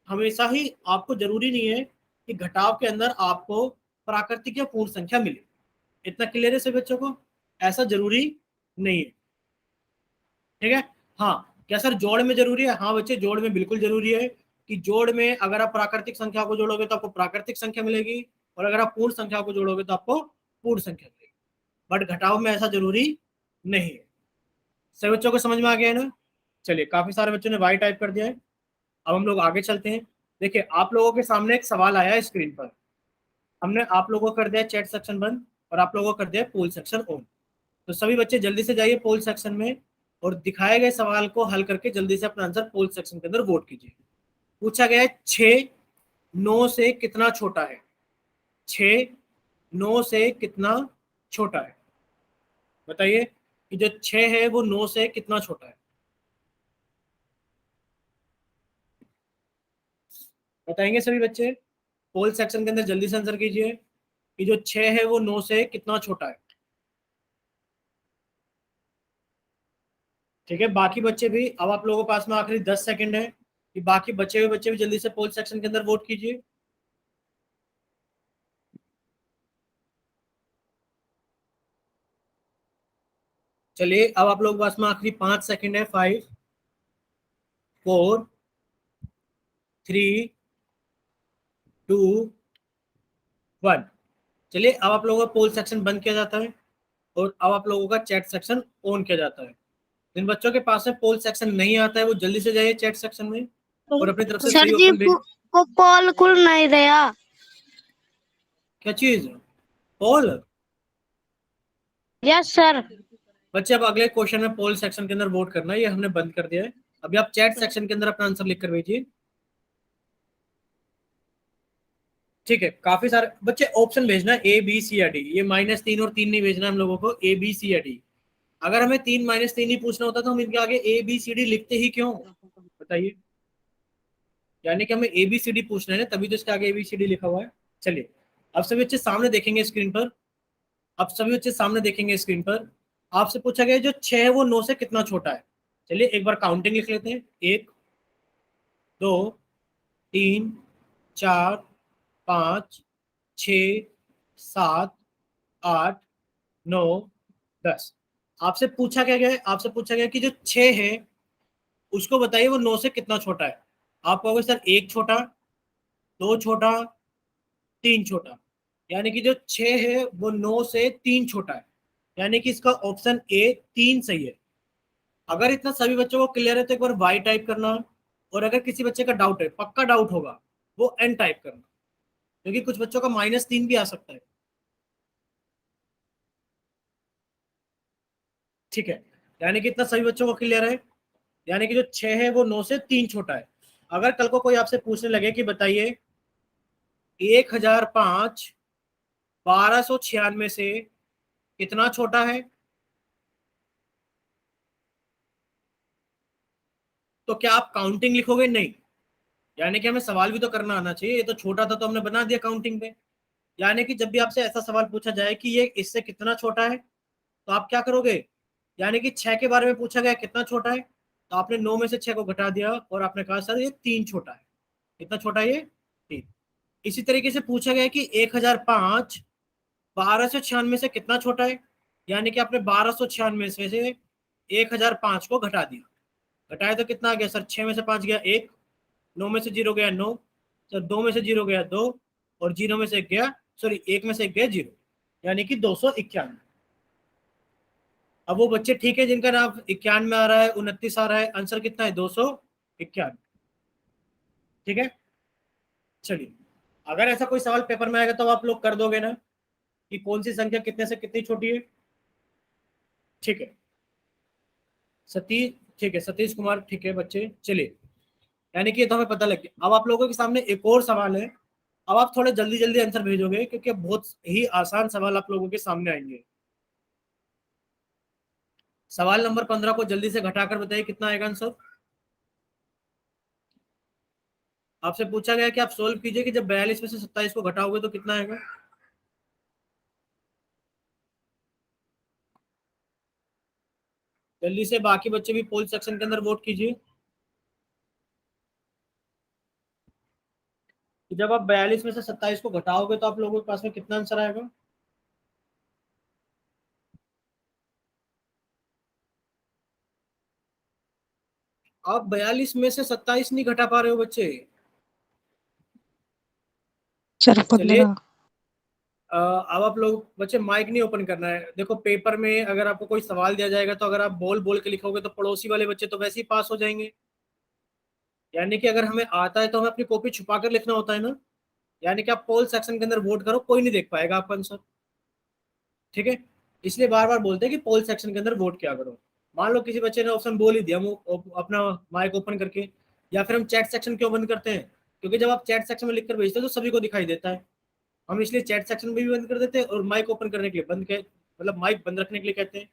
हमेशा ही आपको जरूरी नहीं है कि घटाव के अंदर आपको प्राकृतिक या पूर्ण संख्या मिले। इतना क्लियर है सभी बच्चों को? ऐसा जरूरी नहीं है, ठीक है। हाँ, क्या सर जोड़ में जरूरी है? हाँ बच्चे, जोड़ में बिल्कुल जरूरी है कि जोड़ में अगर आप प्राकृतिक संख्या को जोड़ोगे तो आपको प्राकृतिक संख्या मिलेगी, और अगर आप पूर्ण संख्या को जोड़ोगे तो आपको पूर्ण संख्या मिलेगी। बट घटाव में ऐसा जरूरी नहीं है। सभी बच्चों को समझ में आ गया है ना? चलिए, काफी सारे बच्चों ने वाई टाइप कर दिया है। अब हम लोग आगे चलते हैं। देखिए, आप लोगों के सामने एक सवाल आया है स्क्रीन पर। हमने आप लोगों को कर दिया चैट सेक्शन बंद और आप लोगों को कर दिया पोल सेक्शन ऑन। तो सभी बच्चे जल्दी से जाइए पोल सेक्शन में और दिखाए गए सवाल को हल करके जल्दी से अपना आंसर पोल सेक्शन के अंदर वोट कीजिए। पूछा गया है 6 9 से कितना छोटा है? 6 9 से कितना छोटा है? बताइए कि जो 6 है वो 9 से कितना छोटा है? बताएंगे सभी बच्चे? पोल सेक्शन के अंदर जल्दी से आंसर कीजिए कि जो 6 है वो 9 से कितना छोटा है। ठीक है, बाकी बच्चे भी, अब आप लोगों के पास में आखिरी 10 सेकंड है कि बाकी बचे हुए बच्चे भी जल्दी से पोल सेक्शन के अंदर वोट कीजिए। चलिए, अब आप लोगों के पास में आखिरी 5 सेकंड है। 5 4 3 2 1। चलिए, अब आप लोगों का पोल सेक्शन बंद किया जाता है और अब आप लोगों का चैट सेक्शन ऑन किया जाता है। जिन बच्चों के पास में पोल सेक्शन नहीं आता है वो जल्दी से जाइए चैट सेक्शन में और अपनी तरफ से सर सही जी ऑप्शन भेज। वो पोल खुल नहीं रहा। क्या चीज? पोल? Yes sir. बच्चे, अब अगले क्वेश्चन में पोल सेक्शन के अंदर वोट करना है, ये हमने बंद कर दिया है। अभी आप चैट सेक्शन के अंदर अपना आंसर लिख कर भेजिए। ठीक है, काफी सारे बच्चे ऑप्शन भेजना है ए बी सी या डी। ये -3 और 3 नहीं भेजना है हम लोगों को, ए बी सी या डी। अगर हमें 3 - 3 ही पूछना होता तो हम इनके आगे ए बी सी डी लिखते ही क्यों? बताइए। यानी कि हमें ए बी सी डी पूछना है ना, तभी तो इसके आगे ए बी सी डी लिखा हुआ है। चलिए, अब सभी बच्चे सामने देखेंगे स्क्रीन पर। अब सभी बच्चे सामने देखेंगे स्क्रीन पर। आपसे पूछा गया जो 6 है वो 9 से कितना छोटा है? चलिए एक बार काउंटिंग लिख लेते हैं। 1 2 3 4 5 6 7 8 9 10। आपसे पूछा क्या गया है? आपसे पूछा गया कि जो 6 है उसको बताइए वो 9 से कितना छोटा है। आप कहोगे सर 1 छोटा, 2 छोटा, 3 छोटा। यानी कि जो 6 है वो 9 से 3 छोटा है। यानी कि इसका ऑप्शन ए 3 सही है। अगर इतना सभी बच्चों को क्लियर है तो एक बार वाई टाइप करना, और अगर किसी बच्चे का डाउट है, पक्का डाउट होगा, वो एन टाइप करना, क्योंकि कुछ बच्चों का -3 भी आ सकता है। ठीक है, यानी कि इतना सभी बच्चों को क्लियर है। यानी कि जो 6 है वो 9 से 3 छोटा है। अगर कल को कोई आपसे पूछने लगे कि बताइए 1005 1296 से कितना छोटा है, तो क्या आप काउंटिंग लिखोगे? नहीं। यानी कि हमें सवाल भी तो करना आना चाहिए। ये तो छोटा था तो हमने बना दिया काउंटिंग पे। यानी कि जब भी आपसे ऐसा सवाल पूछा जाए कि ये इससे कितना छोटा है, तो आप क्या करोगे? यानी कि 6 के बारे में पूछा गया कितना छोटा है, तो आपने 9 में से 6 को घटा दिया और आपने कहा सर ये 3 छोटा है। कितना छोटा है ये? 3। इसी तरीके से पूछा गया कि 1005 1296 से कितना छोटा है, यानी कि आपने 1296 से 1005 को घटा दिया। घटाया तो कितना आ गया सर? 6 में से 5 गया 1, 9 में से 0 गया 9, सर 2 में से 0 गया 2, और 0 में से 1 गया, सॉरी 1 में से 1 गया 0, यानी कि 291। अब वो बच्चे ठीक है जिनका नाम 91 आ रहा है, 29 आ रहा है, आंसर कितना है? 291। ठीक है, चलिए। अगर ऐसा कोई सवाल पेपर में आएगा तो आप लोग कर दोगे ना कि कौन सी संख्या कितने से कितनी छोटी है? ठीक है सतीश, ठीक है सतीश कुमार, ठीक है बच्चे, चलिए। यानी कि ये तो हमें पता लग गया। अब आप लोगों के सामने एक और सवाल है। अब आप थोड़े जल्दी जल्दी आंसर भेजोगे क्योंकि अब बहुत ही आसान सवाल आप लोगों के सामने आएंगे। सवाल नंबर 15 को जल्दी से घटाकर बताइए कितना आएगा आंसर। आपसे पूछा गया कि आप सोल्व कीजिए कि जब 42 में से 27 को घटाओगे तो कितना आएगा। जल्दी से बाकी बच्चे भी पोल सेक्शन के अंदर वोट कीजिए। जब आप 42 में से 27 को घटाओगे तो आप लोगों के पास में कितना आंसर आएगा? आप 42 में से 27 नहीं घटा पा रहे हो बच्चे। सर चलिए 15। अब आप लोग बच्चे माइक नहीं ओपन करना है। देखो पेपर में अगर आपको कोई सवाल दिया जाएगा तो अगर आप बोल बोल के लिखोगे तो पड़ोसी वाले बच्चे तो वैसे ही पास हो जाएंगे। यानी कि अगर हमें आता है तो हमें अपनी कॉपी छुपा कर लिखना होता है ना। यानी कि आप पोल सेक्शन के अंदर वोट करो, कोई नहीं देख पाएगा आपका आंसर। ठीक है, इसलिए बार बार बोलते हैं कि पोल सेक्शन के अंदर वोट क्या करो। मान लो किसी बच्चे ने ऑप्शन बोल ही दिया, हम अपना माइक ओपन करके, या फिर हम चैट सेक्शन क्यों बंद करते हैं? क्योंकि जब आप चैट सेक्शन में लिखकर भेजते हो तो सभी को दिखाई देता है। हम इसलिए चैट सेक्शन में भी बंद कर देते हैं और माइक ओपन करने के लिए बंद के मतलब माइक बंद रखने के लिए कहते हैं।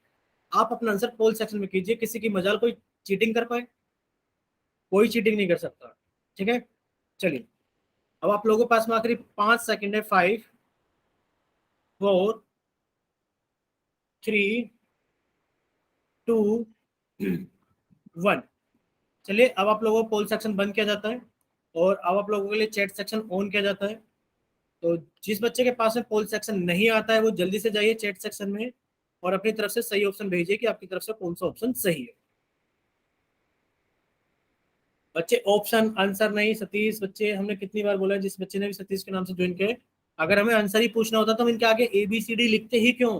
आप अपना आंसर पोल सेक्शन में कीजिए, किसी की मजाल कोई चीटिंग कर पाए? कोई चीटिंग नहीं कर सकता। ठीक है, चलिए अब आप लोगों के पास में आखिरी 5 सेकंड है। 5, 4, 3, 2, 1। चलिए अब आप लोगों को पोल सेक्शन बंद किया जाता है और अब आप लोगों के लिए चैट सेक्शन ऑन किया जाता है। तो जिस बच्चे के पास में पोल सेक्शन नहीं आता है वो जल्दी से जाइए चैट सेक्शन में और अपनी तरफ से सही ऑप्शन भेजिए कि आपकी तरफ से कौन सा ऑप्शन सही है। बच्चे ऑप्शन आंसर नहीं, सतीश बच्चे हमने कितनी बार बोला है, जिस बच्चे ने भी सतीश के नाम से ज्वाइन किया, अगर हमें आंसर ही पूछना होता तो हम इनके आगे ABCD लिखते ही क्यों?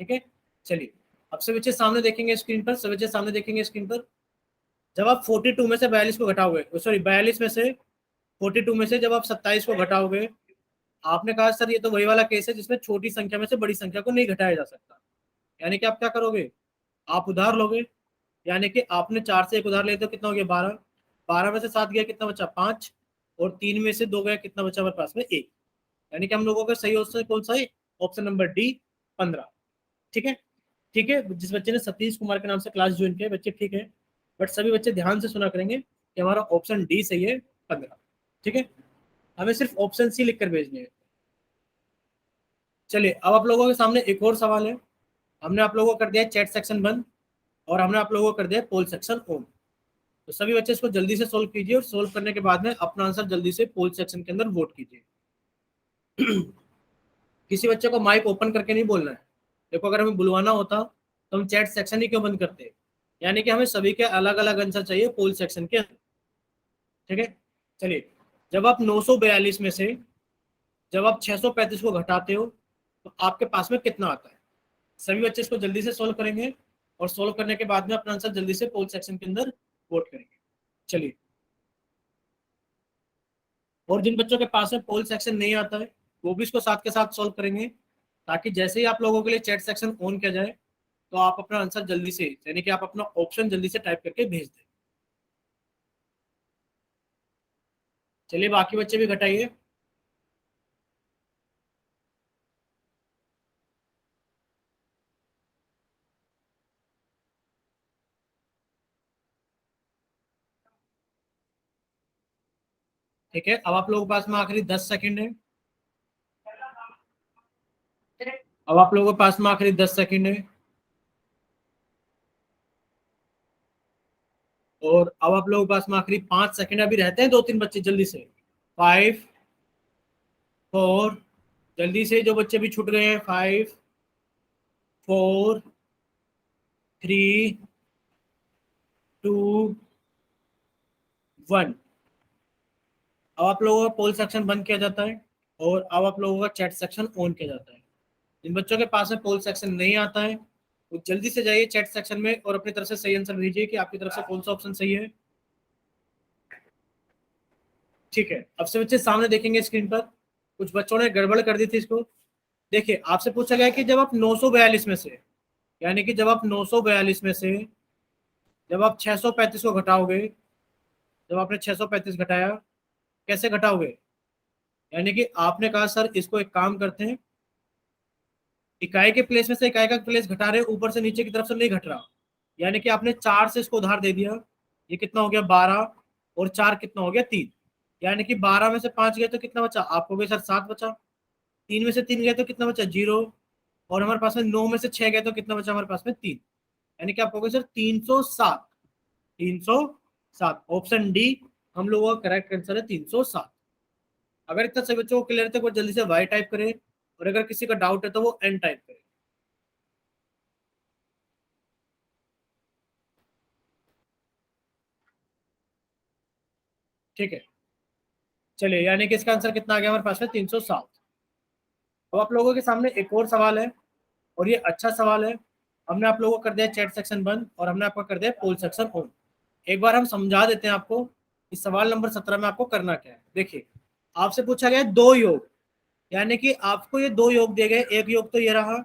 ठीक है, चलिए अब से बच्चे सामने देखेंगे स्क्रीन पर, सब बच्चे सामने देखेंगे स्क्रीन पर। जब आप 42 में से 42 को घटाओगे, सॉरी 42 में से 42 में से जब आप 27 को घटाओगे, आपने कहा सर ये तो वही वाला केस है जिसमें छोटी संख्या में से बड़ी संख्या को नहीं घटाया जा सकता। यानी कि आप क्या करोगे? आप उधार लोगे। यानी कि आपने 4 से 1 उधार ले तो कितना हो गया? 12। 12 में से 7 गया, कितना बचा? 5। और 3 में से 2 गया, कितना बचा हमारे पास में? 1। यानी कि हम लोगों का सही ऑप्शन कौन सा है? Option number D, 15। ठीक है, ठीक है, जिस बच्चे ने सतीश कुमार के नाम से क्लास ज्वाइन किया बच्चे, ठीक है, बट सभी बच्चे ध्यान से सुना करेंगे कि हमारा ऑप्शन डी सही है, 15। ठीक है, हमें सिर्फ ऑप्शन सी लिखकर भेजने हैं। चलिए अब आप लोगों के सामने एक और सवाल है। हमने आप लोगों को कर दिया चैट सेक्शन बंद और हमने आप लोगों को कर दिया पोल सेक्शन ऑन। तो सभी बच्चे इसको जल्दी से सोल्व कीजिए और सोल्व करने के बाद में अपना आंसर जल्दी से पोल सेक्शन के अंदर वोट कीजिए। किसी बच्चे को माइक ओपन करके नहीं बोलना है। देखो अगर हमें बुलवाना होता तो हम चैट सेक्शन ही क्यों बंद करते? यानी कि हमें सभी के अलग अलग आंसर चाहिए पोल सेक्शन के अंदर। ठीक है, चलिए जब आप 942 में से जब आप 635 को घटाते हो तो आपके पास में कितना आता है? सभी बच्चे इसको जल्दी से सोल्व करेंगे और सोल्व करने के बाद में अपना आंसर जल्दी से पोल सेक्शन के अंदर वोट करेंगे। चलिए, और जिन बच्चों के पास में पोल सेक्शन नहीं आता है वो भी इसको साथ के साथ सोल्व करेंगे, ताकि जैसे ही आप लोगों के लिए चैट सेक्शन ऑन किया जाए तो आप अपना आंसर जल्दी से, यानी कि आप अपना ऑप्शन जल्दी से टाइप करके भेज दें। चलिए बाकी बच्चे भी घटाइए। ठीक है, अब आप लोगों के पास में आखिरी 10 सेकंड है। अब आप लोगों के पास में आखिरी 10 सेकंड है और अब आप लोगों के पास में आखिरी 5 सेकंड अभी रहते हैं। 2-3 बच्चे जल्दी से। 5, 4, जल्दी से जो बच्चे भी छूट गए हैं। 5, 4, 3, 2, 1। अब आप लोगों का पोल सेक्शन बंद किया जाता है और अब आप लोगों का चैट सेक्शन ऑन किया जाता है। जिन बच्चों के पास में पोल सेक्शन नहीं आता है वो जल्दी से जाइए चैट सेक्शन में और अपनी तरफ से सही आंसर भेजिए कि आपकी तरफ से कौन सा ऑप्शन सही है। ठीक है, अब से बच्चे सामने देखेंगे स्क्रीन पर। कुछ बच्चों ने गड़बड़ कर दी थी इसको। देखिए आपसे पूछा गया कि जब आप 942 में से, यानी कि जब आप 942 में से जब आप 635 को घटाओगे, जब आपने 635 घटाया, कैसे घटाओगे? यानी कि आपने कहा सर इसको एक काम करते हैं, इकाई के प्लेस में से इकाई का प्लेस घटा रहे हैं, ऊपर से नीचे की तरफ से नहीं घट रहा। यानी कि आपने 4 से इसको उधार दे दिया। ये कितना हो गया? 12। और 4 कितना हो गया? 3। यानी कि 12 में से 5 गए तो कितना बचा? आपको गए सर 7 बचा। 3 में से 3 गए तो कितना बचा? 0। और हमारे पास में 9 में से 6 गए तो कितना बचा हमारे पास में? 3। यानी कि आप कहोगे सर 307। 307 ऑप्शन डी हम लोगों का करेक्ट आंसर है 307। अगर इतना सभी बच्चों को क्लियर है तो वो जल्दी से वाई टाइप करे, और अगर किसी का डाउट है तो वो एन टाइप करे। ठीक है, चलिए, यानी कि इसका आंसर कितना आ गया हमारे पास में 307। अब आप लोगों के सामने एक और सवाल है, और ये अच्छा सवाल है। हमने आप लोगों को कर दिया चैट सेक्शन बंद, और हमने आपको कर दिया पोल सेक्शन ऑन। एक बार हम समझा देते हैं आपको कि सवाल नंबर 17 में आपको करना क्या है। देखिए, आपसे पूछा गया है दो योग, यानी कि आपको ये दो योग दिए गए, एक योग तो ये रहा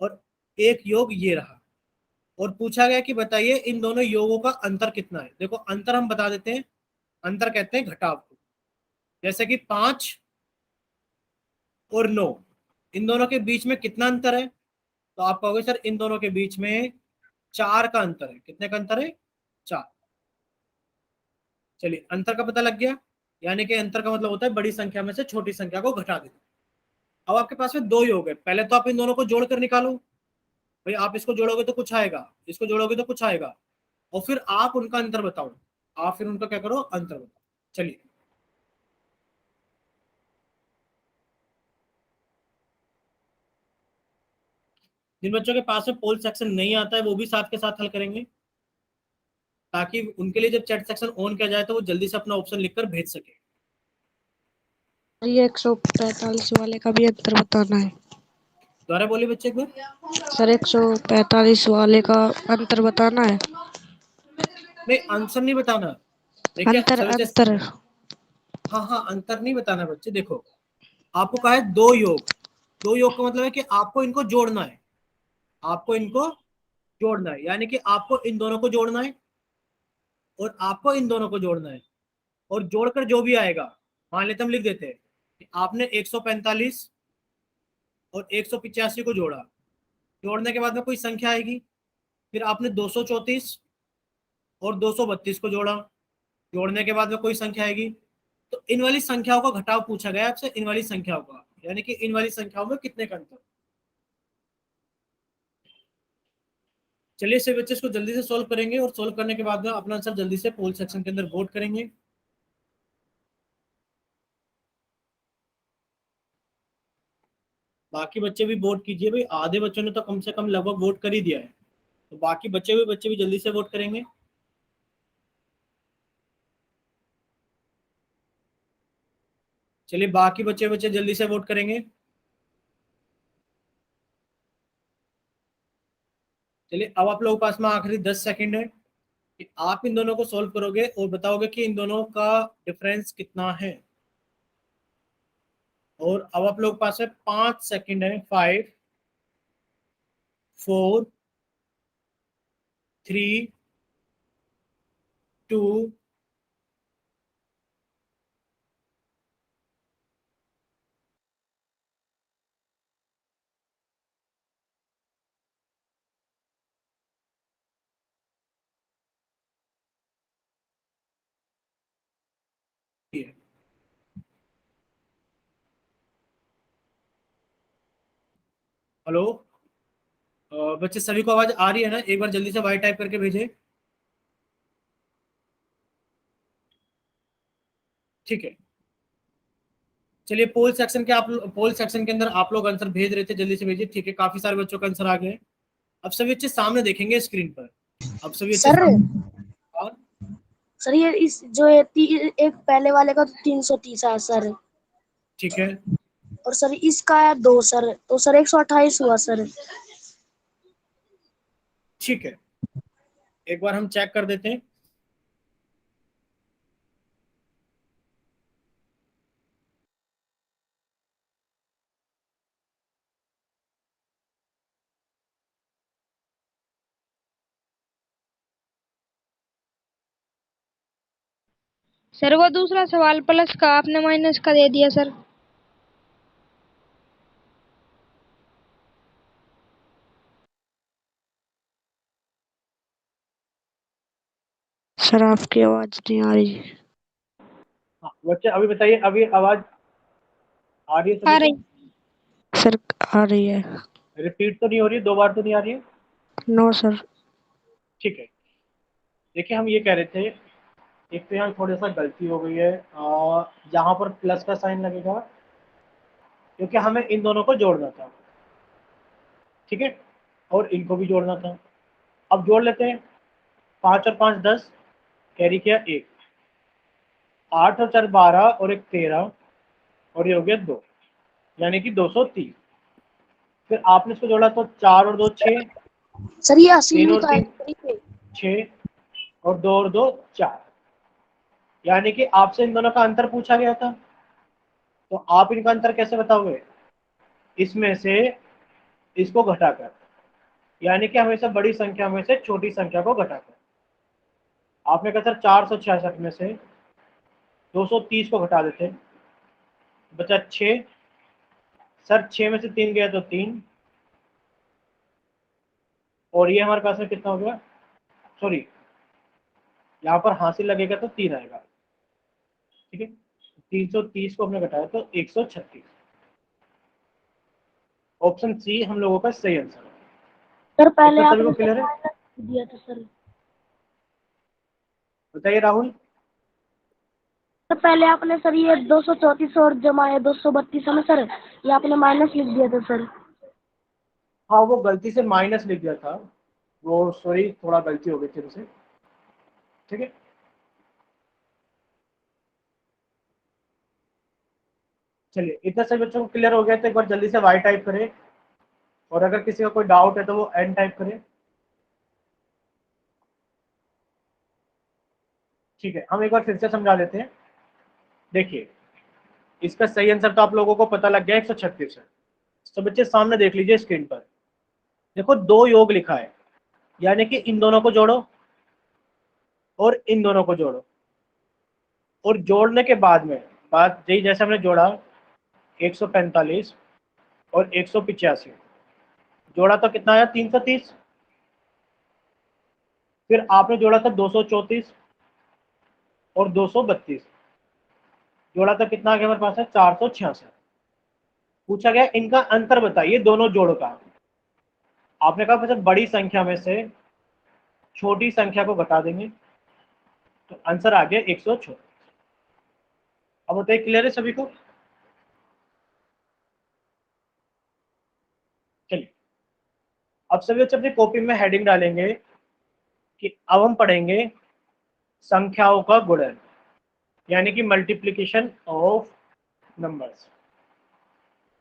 और एक योग ये रहा, और पूछा गया कि बताइए इन दोनों योगों का अंतर कितना है। देखो, अंतर हम बता देते हैं, अंतर कहते हैं घटाव को। जैसे कि 5 और 9, इन दोनों के बीच में कितना अंतर है, तो आप कहोगे सर इन दोनों के बीच में 4 का अंतर है। कितने का अंतर है? 4। चलिए, अंतर का पता लग गया, यानी कि अंतर का मतलब होता है बड़ी संख्या में से छोटी संख्या को घटा देना। अब आपके पास में दो योग है, पहले तो आप इन दोनों को जोड़कर निकालो। भाई, आप इसको जोड़ोगे तो कुछ आएगा, इसको जोड़ोगे तो कुछ आएगा, और फिर आप उनका अंतर बताओ। आप फिर उनका क्या करो, अंतर बताओ। चलिए, जिन बच्चों के पास में पोल सेक्शन नहीं आता है वो भी साथ के साथ हल करेंगे, ताकि उनके लिए जब चैट सेक्शन ऑन किया जाए तो वो जल्दी से अपना ऑप्शन लिखकर भेज सके। ये 145 वाले का भी अंतर बताना है। दोबारा बोलिए बच्चे एक बार। सर 145 वाले का अंतर बताना है। नहीं, आंसर नहीं बताना। देखिए अंतर सर, जैसे अंतर हाँ हाँ, अंतर नहीं बताना बच्चे। देखो, आपको कहा है दो योग। दो योग का मतलब है कि आपको इनको जोड़ना है, आपको इनको जोड़ना है, यानी कि आपको इन दोनों को जोड़ना है और आपको इन दोनों को जोड़ना है, और जोड़कर जो भी आएगा, मान लेते हम लिख देते हैं कि आपने 145 और 185 को जोड़ा, जोड़ने के बाद में कोई संख्या आएगी। फिर आपने 234 और 232 को जोड़ा, जोड़ने के बाद में कोई संख्या आएगी। तो इन वाली संख्याओं का घटाव पूछा गया आपसे, इन वाली संख्याओं का, यानी कि इन वाली संख्याओं में कितने का अंतर। चलिए, सभी बच्चे इसको जल्दी से सॉल्व करेंगे, और सॉल्व करने के बाद में अपना आंसर जल्दी से पोल सेक्शन के अंदर वोट करेंगे। बाकी बच्चे भी वोट कीजिए भाई, आधे बच्चों ने तो कम से कम लगभग वोट कर ही दिया है, तो बाकी बच्चे भी जल्दी से वोट करेंगे। चलिए, बाकी बच्चे जल्दी से वोट करेंगे। चलिए, अब आप लोगों के पास में आखिरी 10 सेकंड है कि आप इन दोनों को सॉल्व करोगे और बताओगे कि इन दोनों का डिफरेंस कितना है। और अब आप लोगों के पास में 5 सेकंड है। 5, 4, 3, 2, हेलो। बच्चे सभी को आवाज आ रही है ना? एक बार जल्दी से वाई टाइप करके भेजे। ठीक है, चलिए, पोल सेक्शन के अंदर आप लोग आंसर भेज रहे थे, जल्दी से भेजिए। ठीक है, काफी सारे बच्चों का आंसर आ गए। अब सभी बच्चे सामने देखेंगे स्क्रीन पर। अब सभी बच्चे सर सामने। और सर ये इस जो एक पहले वाले का तो 330 है सर, ठीक है, और सर इसका है 2 सर, तो सर 128 हुआ सर। ठीक है, एक बार हम चेक कर देते हैं। सर वो दूसरा सवाल प्लस का आपने माइनस का दे दिया सर। सर आपकी आवाज नहीं आ रही। हाँ बच्चे, अभी बताइए, अभी आवाज आ रही है आ सभी को? रही सर, आ रही है। रिपीट तो नहीं हो रही? दो बार तो नहीं आ रही है? No sir. ठीक है, देखिए हम ये कह रहे थे, एक तो यहाँ थोड़ा सा गलती हो गई है, यहाँ पर प्लस का साइन लगेगा क्योंकि हमें इन दोनों को जोड़ना था, ठीक है, और इनको भी जोड़ना था। अब जोड़ लेते हैं, 5 और 5 10, कैरी किया 1, 8 और 4 12 और 1 13, और ये हो गया 2, यानी कि 230। फिर आपने इसको जोड़ा तो 4 और 2 6, सर ये हासिल 3 भी और तो 3 आएगा। 6, और 2 और 2 4, यानी कि आपसे इन दोनों का अंतर पूछा गया था, तो आप इनका अंतर कैसे बताओगे? इसमें से इसको घटाकर, यानी कि हमेशा बड़ी संख्या में से छोटी संख्या को घटाकर। आपने कहा सर 466 में से 230 को घटा देते, बचा 6, सर 6 में से 3 गया तो 3, और ये हमारे पास में कितना हो गया, सॉरी यहाँ पर हासिल लगेगा तो 3 आएगा, ठीक है। 330 को हमने घटाया तो 136। ऑप्शन सी हम लोगों का सही आंसर है। सर पहले इतना सभी को आपने क्लियर है? दिया था सर। बताइए राहुल। सर पहले आपने सर ये 234 और जमा है 232 है ना सर, ये आपने माइनस लिख दिया था सर। हाँ वो गलती से माइनस लिख दिया था, वो सॉरी थोड़ा गलती हो गई थी उसे, ठीक है। चलिए इतना सभी बच्चों को क्लियर हो गया तो एक बार जल्दी से वाई टाइप करें, और अगर किसी का कोई डाउट है तो वो एन टाइप करें। ठीक है, हम एक बार फिर से समझा देते हैं। देखिए इसका सही आंसर तो आप लोगों को पता लग गया, 136 है। तो बच्चे सामने देख लीजिए स्क्रीन पर, देखो दो योग लिखा है, यानी कि इन दोनों को जोड़ो और इन दोनों को जोड़ो, और जोड़ने के बाद में बात यही, जैसे हमने जोड़ा 145 और 185, जोड़ा तो कितना आया 330, फिर आपने जोड़ा था 234 और 232, जोड़ा तो कितना आ गया हमारे पास है 466। पूछा गया इनका अंतर बताइए दोनों जोड़ का। आपने कहा मतलब बड़ी संख्या में से छोटी संख्या को घटा देंगे, तो आंसर आ गया 136। अब बताइए क्लियर है सभी को? चलिए अब सभी बच्चे अपनी कॉपी में हेडिंग डालेंगे कि अब हम पढ़ेंगे संख्याओं का गुणन, यानी कि मल्टीप्लिकेशन ऑफ नंबर्स,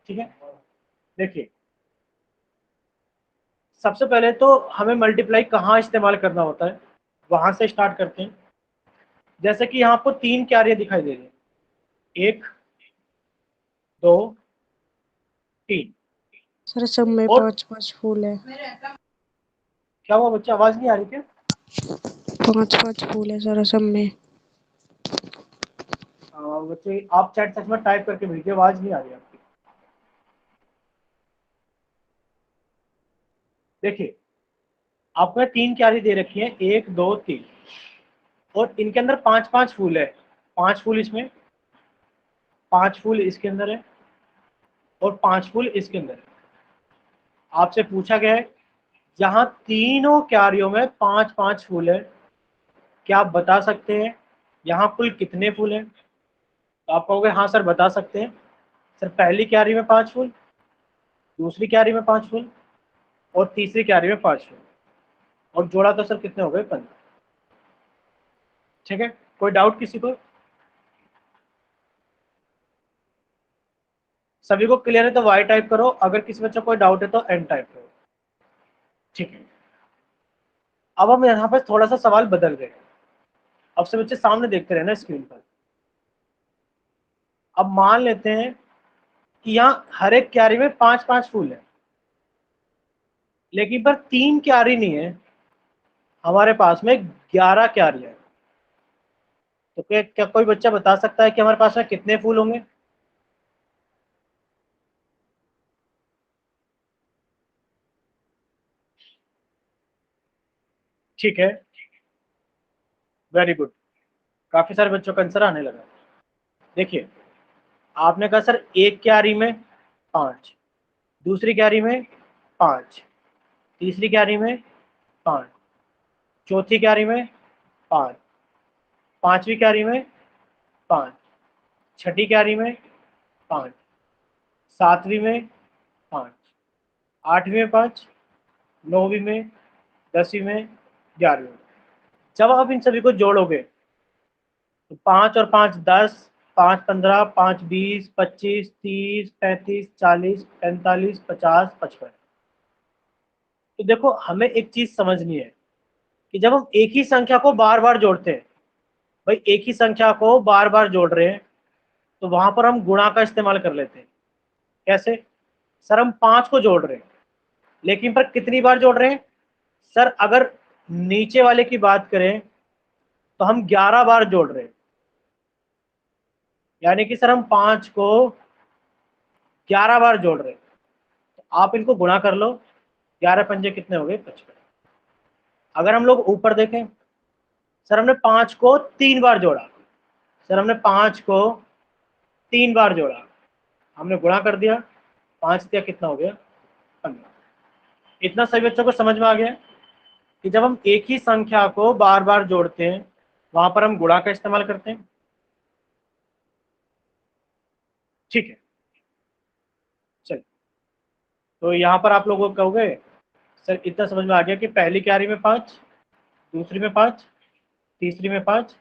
ठीक है। देखिए सबसे पहले तो हमें मल्टीप्लाई कहाँ इस्तेमाल करना होता है, वहां से स्टार्ट करते हैं। जैसे कि यहाँ आपको 3 क्यारियां दिखाई दे रही है, 1 2 3, सर सब में और 5-5 फूल है। क्या हुआ बच्चा, आवाज नहीं आ रही क्या? 5-5 फूल है सर सब में। बच्चे आप चैट सेक्शन में टाइप करके भेजिए, आवाज नहीं आ रही आपकी। देखिए आपको 3 क्यारी दे रखी है, 1 2 3, और इनके अंदर 5-5 फूल है, 5 फूल इसमें, 5 फूल इसके अंदर है, और 5 फूल इसके अंदर है। आपसे पूछा गया है जहां तीनों क्यारियों में 5-5 फूल है, क्या आप बता सकते हैं यहाँ कुल कितने फूल हैं? तो आप कहोगे हाँ सर बता सकते हैं। सर पहली क्यारी में 5 फूल, दूसरी क्यारी में 5 फूल, और तीसरी क्यारी में 5 फूल, और जोड़ा तो सर कितने हो गए 15, ठीक है। कोई डाउट किसी को? सभी को क्लियर है तो वाई टाइप करो, अगर किसी बच्चे को कोई डाउट है तो एन टाइप करो, ठीक है। अब हम यहाँ पर थोड़ा सा सवाल बदल गए, अब से बच्चे सामने देखते रहना स्क्रीन पर। अब मान लेते हैं कि यहाँ हर एक क्यारी में 5-5 फूल है, लेकिन पर 3 क्यारी नहीं है, हमारे पास में 11 क्यारी है। तो क्या कोई बच्चा बता सकता है कि हमारे पास में कितने फूल होंगे? ठीक है, वेरी गुड, काफी सारे बच्चों का आंसर आने लगा। देखिए आपने कहा सर एक क्यारी में 5, दूसरी क्यारी में 5, तीसरी क्यारी में 5, चौथी क्यारी में 5, पांचवी क्यारी में 5, छठी क्यारी में 5, सातवीं में 5, आठवीं में 5, नौवीं में, 10वीं में, 11वीं में। जब आप इन सभी को जोड़ोगे तो 5 और 5 10, 5 15, 5 20, 25, 30, 35, 40, 45, 50, 55। तो देखो हमें एक चीज समझनी है कि जब हम एक ही संख्या को बार बार जोड़ते हैं, भाई एक ही संख्या को बार बार जोड़ रहे हैं, तो वहां पर हम गुणा का इस्तेमाल कर लेते हैं। कैसे? सर हम 5 को जोड़ रहे हैं, लेकिन पर कितनी बार जोड़ रहे हैं? सर अगर नीचे वाले की बात करें तो हम 11 बार जोड़ रहे हैं। यानी कि सर हम 5 को 11 बार जोड़ रहे हैं। तो आप इनको गुणा कर लो, 11 पंजे कितने हो गए? 55। अगर हम लोग ऊपर देखें, सर हमने 5 को 3 बार जोड़ा, सर हमने 5 को 3 बार जोड़ा, हमने गुणा कर दिया, 5 दिया कितना हो गया? 15। इतना सभी बच्चों को समझ में आ गया कि जब हम एक ही संख्या को बार बार जोड़ते हैं वहां पर हम गुणा का इस्तेमाल करते हैं। ठीक है, चलिए तो यहां पर आप लोगों को कहोगे सर इतना समझ में आ गया कि पहली क्यारी में 5, दूसरी में 5, तीसरी में 5,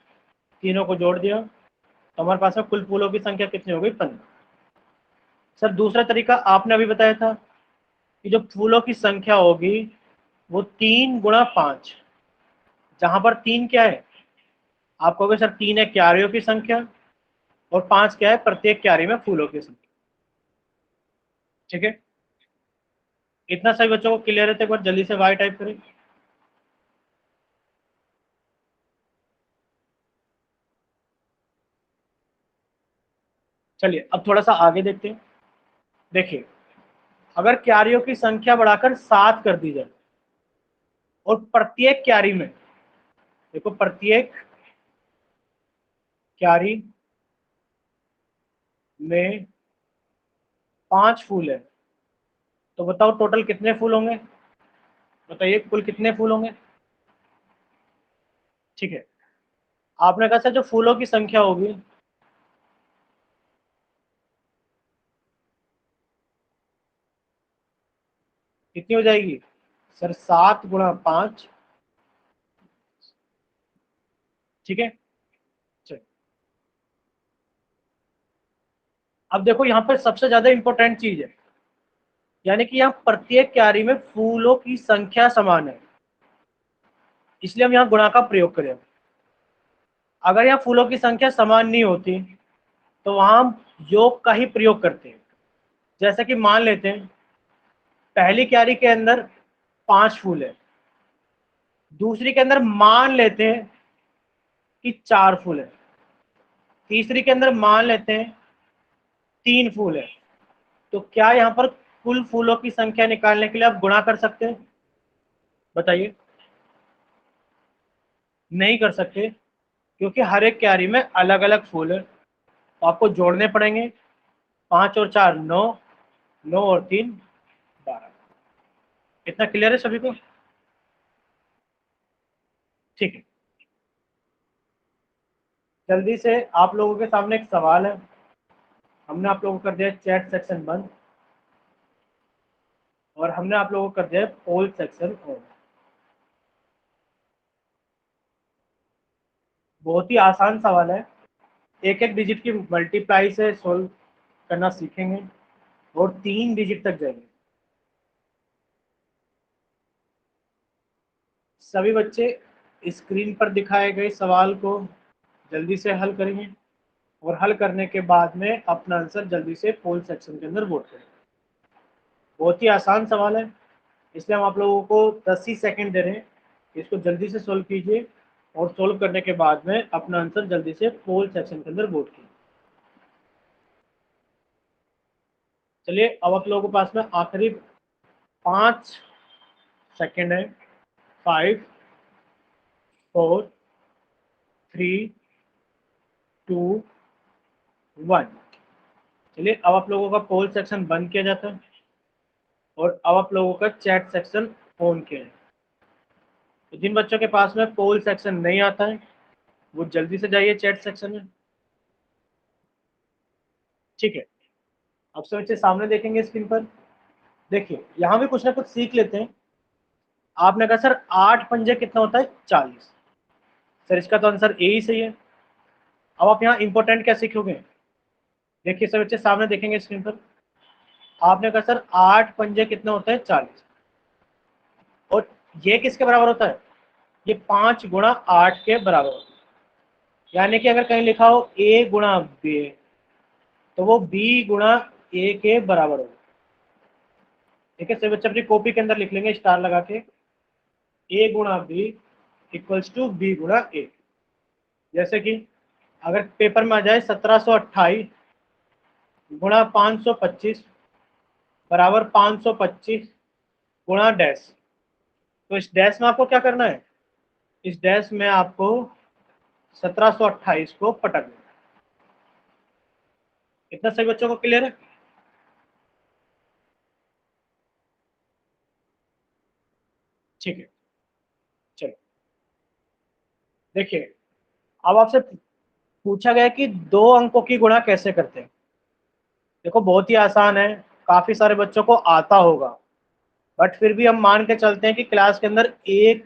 तीनों को जोड़ दिया तो हमारे पास में कुल फूलों की संख्या कितनी हो गई? 15। सर दूसरा तरीका आपने अभी बताया था कि जो फूलों की संख्या होगी वो 3 गुणा 5, जहां पर 3 क्या है? आप कहोगे सर 3 है क्यारियों की संख्या और 5 क्या है? प्रत्येक क्यारी में फूलों की संख्या। ठीक है, इतना सभी बच्चों को क्लियर है? तो एक बार जल्दी से वाई टाइप करें। चलिए अब थोड़ा सा आगे देखते हैं। देखिए अगर क्यारियों की संख्या बढ़ाकर 7 कर दी जाए और प्रत्येक क्यारी में, देखो प्रत्येक क्यारी में 5 फूल है, तो बताओ टोटल कितने फूल होंगे? बताइए कुल कितने फूल होंगे? ठीक है, आपने कहा सर जो फूलों की संख्या होगी कितनी हो जाएगी? सर 7 गुणा 5। ठीक है, चलिए अब देखो यहाँ पर सबसे ज्यादा इंपॉर्टेंट चीज है, यानी कि यहाँ प्रत्येक क्यारी में फूलों की संख्या समान है, इसलिए हम यहाँ गुणा का प्रयोग करें। अगर यहाँ फूलों की संख्या समान नहीं होती तो वहां हम योग का ही प्रयोग करते हैं। जैसे कि मान लेते हैं पहली क्यारी के अंदर 5 फूल है, दूसरी के अंदर मान लेते हैं कि 4 फूल है, तीसरी के अंदर मान लेते हैं 3 फूल है। तो क्या यहाँ पर कुल फूलों की संख्या निकालने के लिए आप गुणा कर सकते हैं? बताइए। नहीं कर सकते, क्योंकि हर एक क्यारी में अलग अलग फूल है, तो आपको जोड़ने पड़ेंगे। 5 और 4 9, 9 और 3 12। इतना क्लियर है सभी को? ठीक है, जल्दी से आप लोगों के सामने एक सवाल है, हमने आप लोगों को कर दिया चैट सेक्शन बंद और हमने आप लोगों को कर दिया पोल सेक्शन ऑन। बहुत ही आसान सवाल है, एक एक डिजिट की मल्टीप्लाई से सोल्व करना सीखेंगे और 3 डिजिट तक जाएंगे। सभी बच्चे स्क्रीन पर दिखाए गए सवाल को जल्दी से हल करेंगे और हल करने के बाद में अपना आंसर जल्दी से पोल सेक्शन के अंदर वोट करें। बहुत ही आसान सवाल है, इसलिए हम आप लोगों को 10 ही सेकंड दे रहे हैं, इसको जल्दी से सोल्व कीजिए और सोल्व करने के बाद में अपना आंसर जल्दी से पोल सेक्शन के अंदर वोट कीजिए। चलिए अब आप लोगों के पास में आखिरी 5 सेकंड है। 5 4 3 2 1। चलिए अब आप लोगों का पोल सेक्शन बंद किया जाता है और अब आप लोगों का चैट सेक्शन ऑन किया जाए। तो जिन बच्चों के पास में पोल सेक्शन नहीं आता है वो जल्दी से जाइए चैट सेक्शन में। ठीक है, अब से बच्चे सामने देखेंगे स्क्रीन पर। देखिए यहाँ भी कुछ ना कुछ सीख लेते हैं। आपने कहा सर 8 पंजे कितना होता है 40। सर इसका तो आंसर ए ही सही है। अब आप यहाँ इंपॉर्टेंट क्या सीखोगे? देखिए सर बच्चे सामने देखेंगे स्क्रीन पर। आपने कहा सर 8 पंजे कितना होता है 40, और ये किसके बराबर होता है? ये 5 गुणा 8 के बराबर होता है। यानी कि अगर कहीं लिखा हो a गुणा b तो वो b गुणा a के बराबर होगा। ठीक है, सभी बच्चे अपनी कॉपी के अंदर लिख लेंगे स्टार लगा के, a गुणा b इक्वल्स टू b गुणा a। जैसे कि अगर पेपर में आ जाए 1728 गुणा 525 बराबर 525 गुणा डैश, तो इस डैश में आपको क्या करना है? इस डैश में आपको 1728 को पटक देना। इतना सभी बच्चों को क्लियर है? ठीक है, चलो देखिए, अब आपसे पूछा गया कि 2 अंकों की गुणा कैसे करते हैं। देखो बहुत ही आसान है, काफी सारे बच्चों को आता होगा, बट फिर भी हम मान के चलते हैं कि क्लास के अंदर एक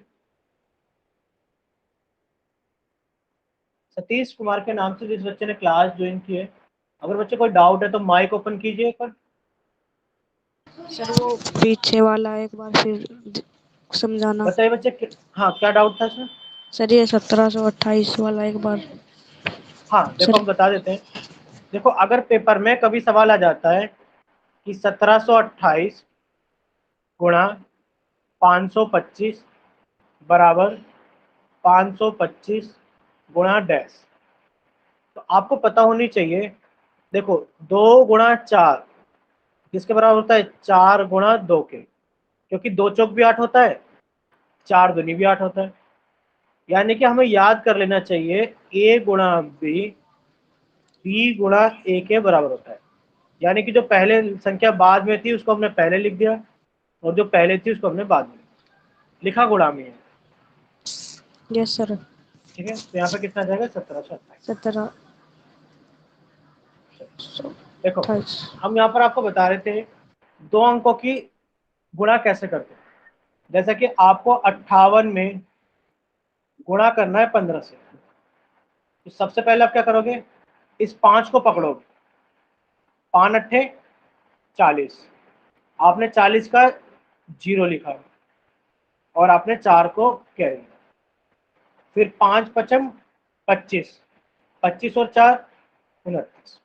सतीश कुमार के नाम से जिस बच्चे ने क्लास ज्वाइन की है, अगर बच्चे कोई डाउट है तो माइक ओपन कीजिए एक बार। सर वो पीछे वाला एक बार फिर समझाना। बताइए बच्चे हाँ क्या डाउट था सर? सर ये 1728 वाला एक बार। हाँ देखो सर हम बता देते हैं। देखो अगर पेपर में कभी सवाल आ जाता है कि 1728 गुणा 525 बराबर 525 गुणा डैश, तो आपको पता होनी चाहिए। देखो 2 गुणा 4 किसके बराबर होता है? 4 गुणा 2 के, क्योंकि 2 चौक भी 8 होता है, 4 दूनी भी 8 होता है। यानी कि हमें याद कर लेना चाहिए a गुणा b गुणा a के बराबर होता है। यानी कि जो पहले संख्या बाद में थी उसको हमने पहले लिख दिया, और जो पहले थी उसको हमने बाद में लिखा, गुणामी है। Yes sir. ठीक है, तो यहाँ पे कितना जाएगा? 1728। देखो 1728। हम यहाँ पर आपको बता रहे थे 2 अंकों की गुणा कैसे करते हैं। जैसा कि आपको 58 में गुणा करना है 15 से, तो सबसे पहले आप क्या करोगे? इस 5 को पकड़ोगे, 5 अट्ठे 40, आपने 40 का 0 लिखा और आपने 4 को कैरी, फिर 5 पचम 25, 25 और 4 29।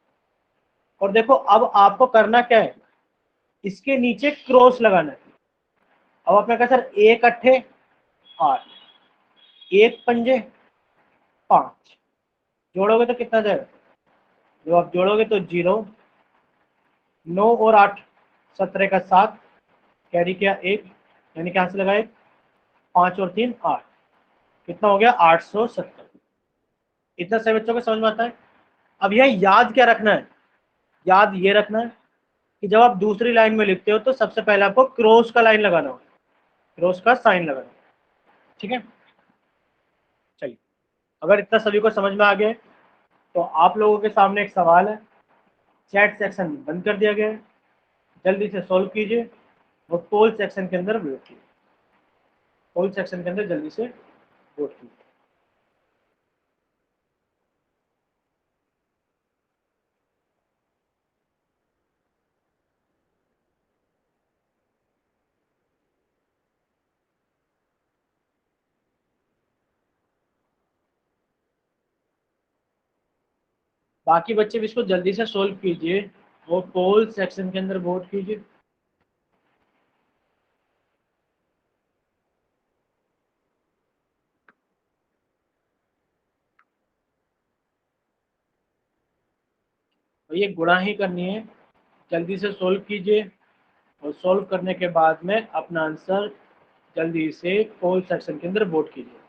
और देखो अब आपको करना क्या है? इसके नीचे क्रॉस लगाना है। अब आपने कहा सर 1 अट्ठे 8, 1 पंजे 5, जोड़ोगे तो कितना जाएगा? जब आप जोड़ोगे तो 0, 9 और 8 17 का 7, कैरी किया 1, यानी कि से लगाए 5 और 3 8, कितना हो गया? 870। इतना सही बच्चों को समझ में आता है? अब यह याद क्या रखना है? याद ये रखना है कि जब आप दूसरी लाइन में लिखते हो तो सबसे पहले आपको क्रॉस का लाइन लगाना होगा, क्रॉस का साइन लगाना। ठीक है, चलिए अगर इतना सभी को समझ में आ गया तो आप लोगों के सामने एक सवाल है, चैट सेक्शन बंद कर दिया गया है, जल्दी से सॉल्व कीजिए और पोल सेक्शन के अंदर वोट कीजिए। पोल सेक्शन के अंदर जल्दी से वोट कीजिए। बाकी बच्चे भी इसको जल्दी से सोल्व कीजिए और पोल सेक्शन के अंदर वोट कीजिए। और ये गुणा ही करनी है, जल्दी से सोल्व कीजिए और सोल्व करने के बाद में अपना आंसर जल्दी से पोल सेक्शन के अंदर वोट कीजिए।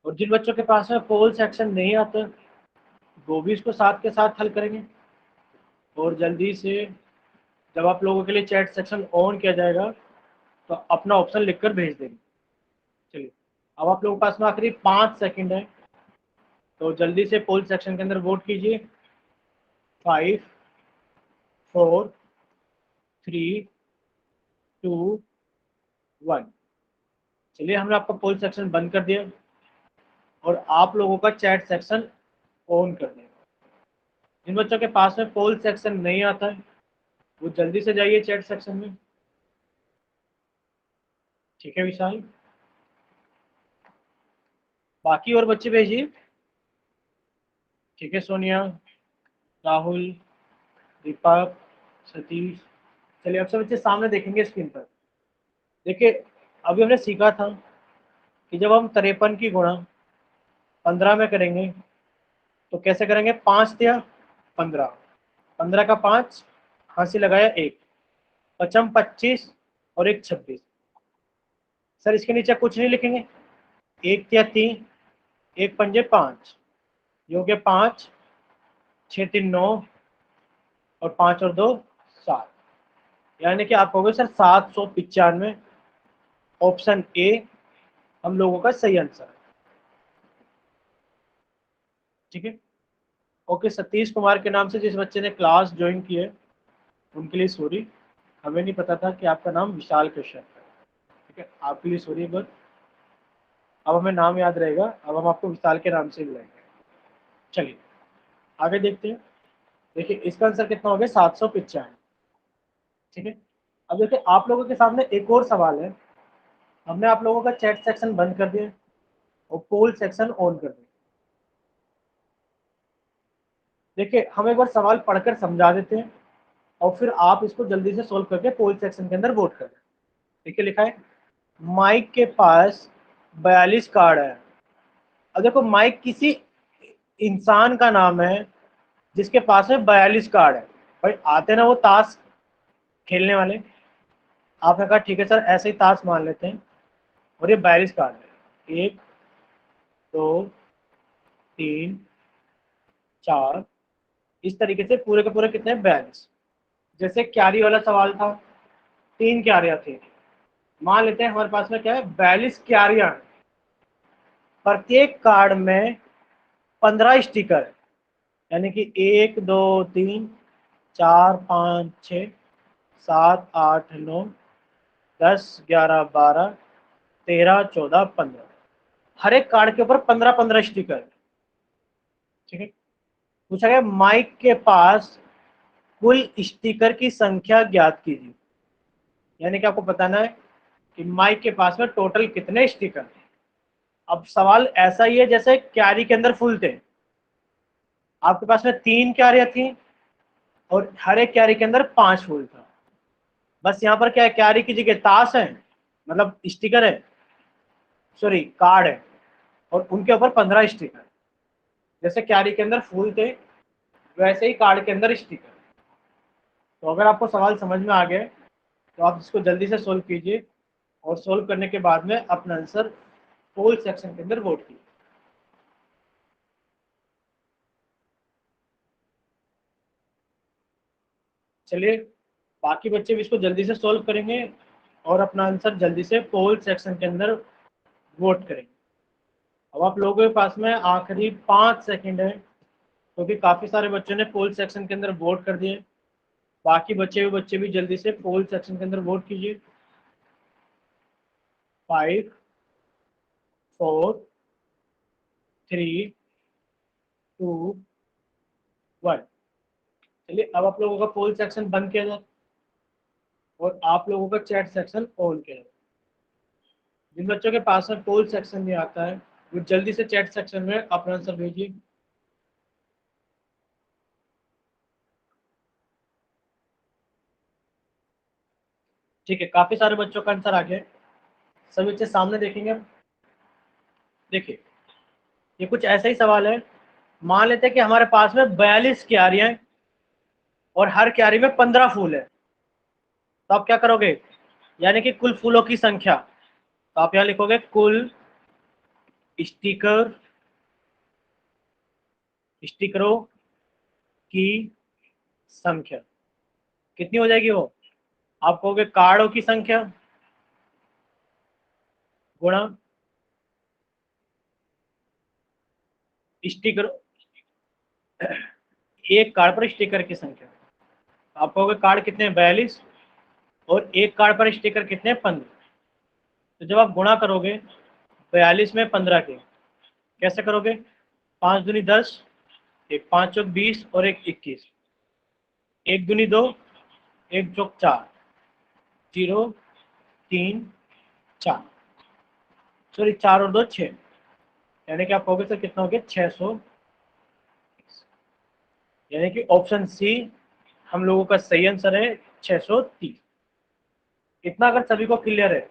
और जिन बच्चों के पास में पोल सेक्शन नहीं आता वो भी इसको साथ के साथ हल करेंगे और जल्दी से जब आप लोगों के लिए चैट सेक्शन ऑन किया जाएगा तो अपना ऑप्शन लिखकर भेज देंगे। चलिए, अब आप लोगों के पास में आखिरी 5 सेकंड है, तो जल्दी से पोल सेक्शन के अंदर वोट कीजिए। 5 4 3 2 1। चलिए, हमने आपका पोल सेक्शन बंद कर दिया और आप लोगों का चैट सेक्शन ऑन कर दिया। जिन बच्चों के पास में पोल सेक्शन नहीं आता है वो जल्दी से जाइए चैट सेक्शन में। ठीक है विशाल, बाकी और बच्चे भेजिए। ठीक है सोनिया, राहुल, दीपक, सतीश। चलिए, अब सब बच्चे सामने देखेंगे स्क्रीन पर। देखिए, अभी हमने सीखा था कि जब हम 53 की गुणा 15 में करेंगे तो कैसे करेंगे। 5 दिया 15, 15 का 5, हासिल लगाया 1, पचम 25 और 1 26। सर इसके नीचे कुछ नहीं लिखेंगे। 1 या 3, 1 पंजे 5, ये हो गया 5, 6 3 9 और 5 और 2 7, यानी कि आप कहोगे सर 795। ऑप्शन ए हम लोगों का सही आंसर है। ठीक है, ओके। सतीश कुमार के नाम से जिस बच्चे ने क्लास ज्वाइन की है उनके लिए सॉरी, हमें नहीं पता था कि आपका नाम विशाल कृष्ण है। ठीक है, आपके लिए सॉरी। बट अब हमें नाम याद रहेगा, अब हम आपको विशाल के नाम से बुलाएंगे। चलिए आगे देखते हैं। देखिए, इसका आंसर कितना हो गया, 795। ठीक है, अब देखिए आप लोगों के सामने एक और सवाल है। हमने आप लोगों का चैट सेक्शन बंद कर दिया और पोल सेक्शन ऑन कर दिया। देखिए, हम एक बार सवाल पढ़कर समझा देते हैं और फिर आप इसको जल्दी से सोल्व करके पोल सेक्शन के अंदर वोट कर दें। देखिए लिखा है, माइक के पास 42 कार्ड है। अब देखो, माइक किसी इंसान का नाम है जिसके पास में 42 कार्ड है। भाई आते ना वो ताश खेलने वाले, आपने कहा ठीक है सर ऐसे ही ताश मान लेते हैं और ये 42 कार्ड है। 1 2 3 4, इस तरीके से पूरे के पूरे कितने, 42। जैसे क्यारी वाला सवाल था, 3 क्यारियां थी। मान लेते हैं हमारे पास में क्या है, 42 क्यारियां। प्रत्येक कार्ड में 15 स्टिकर है, यानी कि 1 2 3 4 5 6 7 8 9 10 11 12 13 14 15। हर एक कार्ड के ऊपर 15 स्टिकर है। ठीक है, पूछा गया माइक के पास कुल स्टिकर की संख्या ज्ञात कीजिए। यानी कि आपको बताना है कि माइक के पास में टोटल कितने स्टिकर हैं। अब सवाल ऐसा ही है जैसे क्यारी के अंदर फूल थे। आपके पास में 3 क्यारियां थी और हर एक क्यारी के अंदर 5 फूल था। बस यहाँ पर क्या है, क्यारी की जगह ताश है, मतलब स्टिकर है, सॉरी कार्ड है, और उनके ऊपर 15 स्टिकर। जैसे क्यारी के अंदर फूल थे वैसे ही कार्ड के अंदर स्टिकर। तो अगर आपको सवाल समझ में आ गया तो आप इसको जल्दी से सोल्व कीजिए और सोल्व करने के बाद में अपना आंसर पोल सेक्शन के अंदर वोट कीजिए। चलिए, बाकी बच्चे भी इसको जल्दी से सोल्व करेंगे और अपना आंसर जल्दी से पोल सेक्शन के अंदर वोट करेंगे। अब आप लोगों के पास में आखिरी 5 सेकंड है, क्योंकि काफ़ी सारे बच्चों ने पोल सेक्शन के अंदर वोट कर दिए। बाकी बच्चे भी जल्दी से पोल सेक्शन के अंदर वोट कीजिए। 5 4 3 2 1। चलिए, अब आप लोगों का पोल सेक्शन बंद किया जाए और आप लोगों का चैट सेक्शन ऑन किया जाए। जिन बच्चों के पास में पोल सेक्शन नहीं आता है वो जल्दी से चैट सेक्शन में अपना आंसर भेजिए। ठीक है, काफी सारे बच्चों का आंसर आ गया है। सभी बच्चे सामने देखेंगे। अब देखिए, ये कुछ ऐसा ही सवाल है। मान लेते हैं कि हमारे पास में 42 क्यारियां हैं और हर क्यारी में 15 फूल है। तो आप क्या करोगे, यानी कि कुल फूलों की संख्या। तो आप यहाँ लिखोगे कुल स्टिकर स्टिकरों की संख्या कितनी हो जाएगी? वो आप कहोगे कार्डों की संख्या गुणा स्टिकर, एक कार्ड पर स्टिकर की संख्या। आप कहोगे कार्ड कितने? 42, और एक कार्ड पर स्टिकर कितने? 15। तो जब आप गुणा करोगे 42 में 15 के, कैसे करोगे? 5 दूनी 10, एक 5 चौक 20 और एक 21, एक दूनी 2, एक चौक 4, 0 3 4, सॉरी 4 और 2 6, यानी कि आप कहोगे सर कितना हो गया? 600। यानी कि ऑप्शन सी हम लोगों का सही आंसर है 630। इतना अगर सभी को क्लियर है,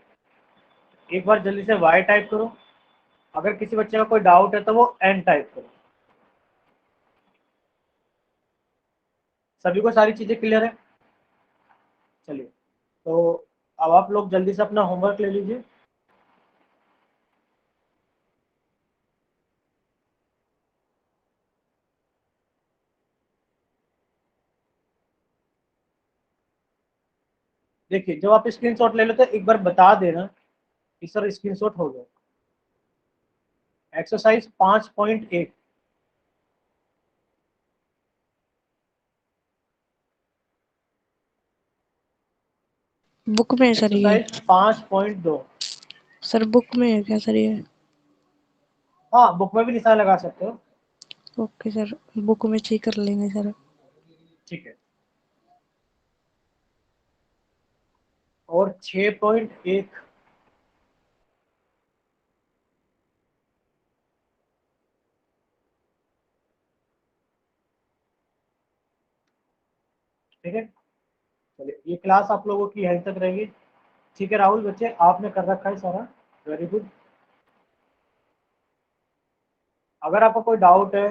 एक बार जल्दी से y टाइप करो। अगर किसी बच्चे का कोई डाउट है तो वो n टाइप करो। सभी को सारी चीजें क्लियर है? चलिए, तो अब आप लोग जल्दी से अपना होमवर्क ले लीजिए। देखिए, जब आप स्क्रीनशॉट ले लेते एक बार बता देना कि सर स्क्रीनशॉट हो गया। एक्सरसाइज 5.1, बुक में है सर ये। एक्सरसाइज 5.2। सर बुक में है क्या सर ये? हाँ, बुक में भी निशान लगा सकते हो। ओके सर, बुक में चेक कर लेंगे सर। ठीक है। और 6.1, ठीक है। चलिए, ये क्लास आप लोगों की यहीं तक रहेगी। ठीक है राहुल बच्चे, आपने कर रखा है सारा, वेरी गुड। अगर आपको कोई डाउट है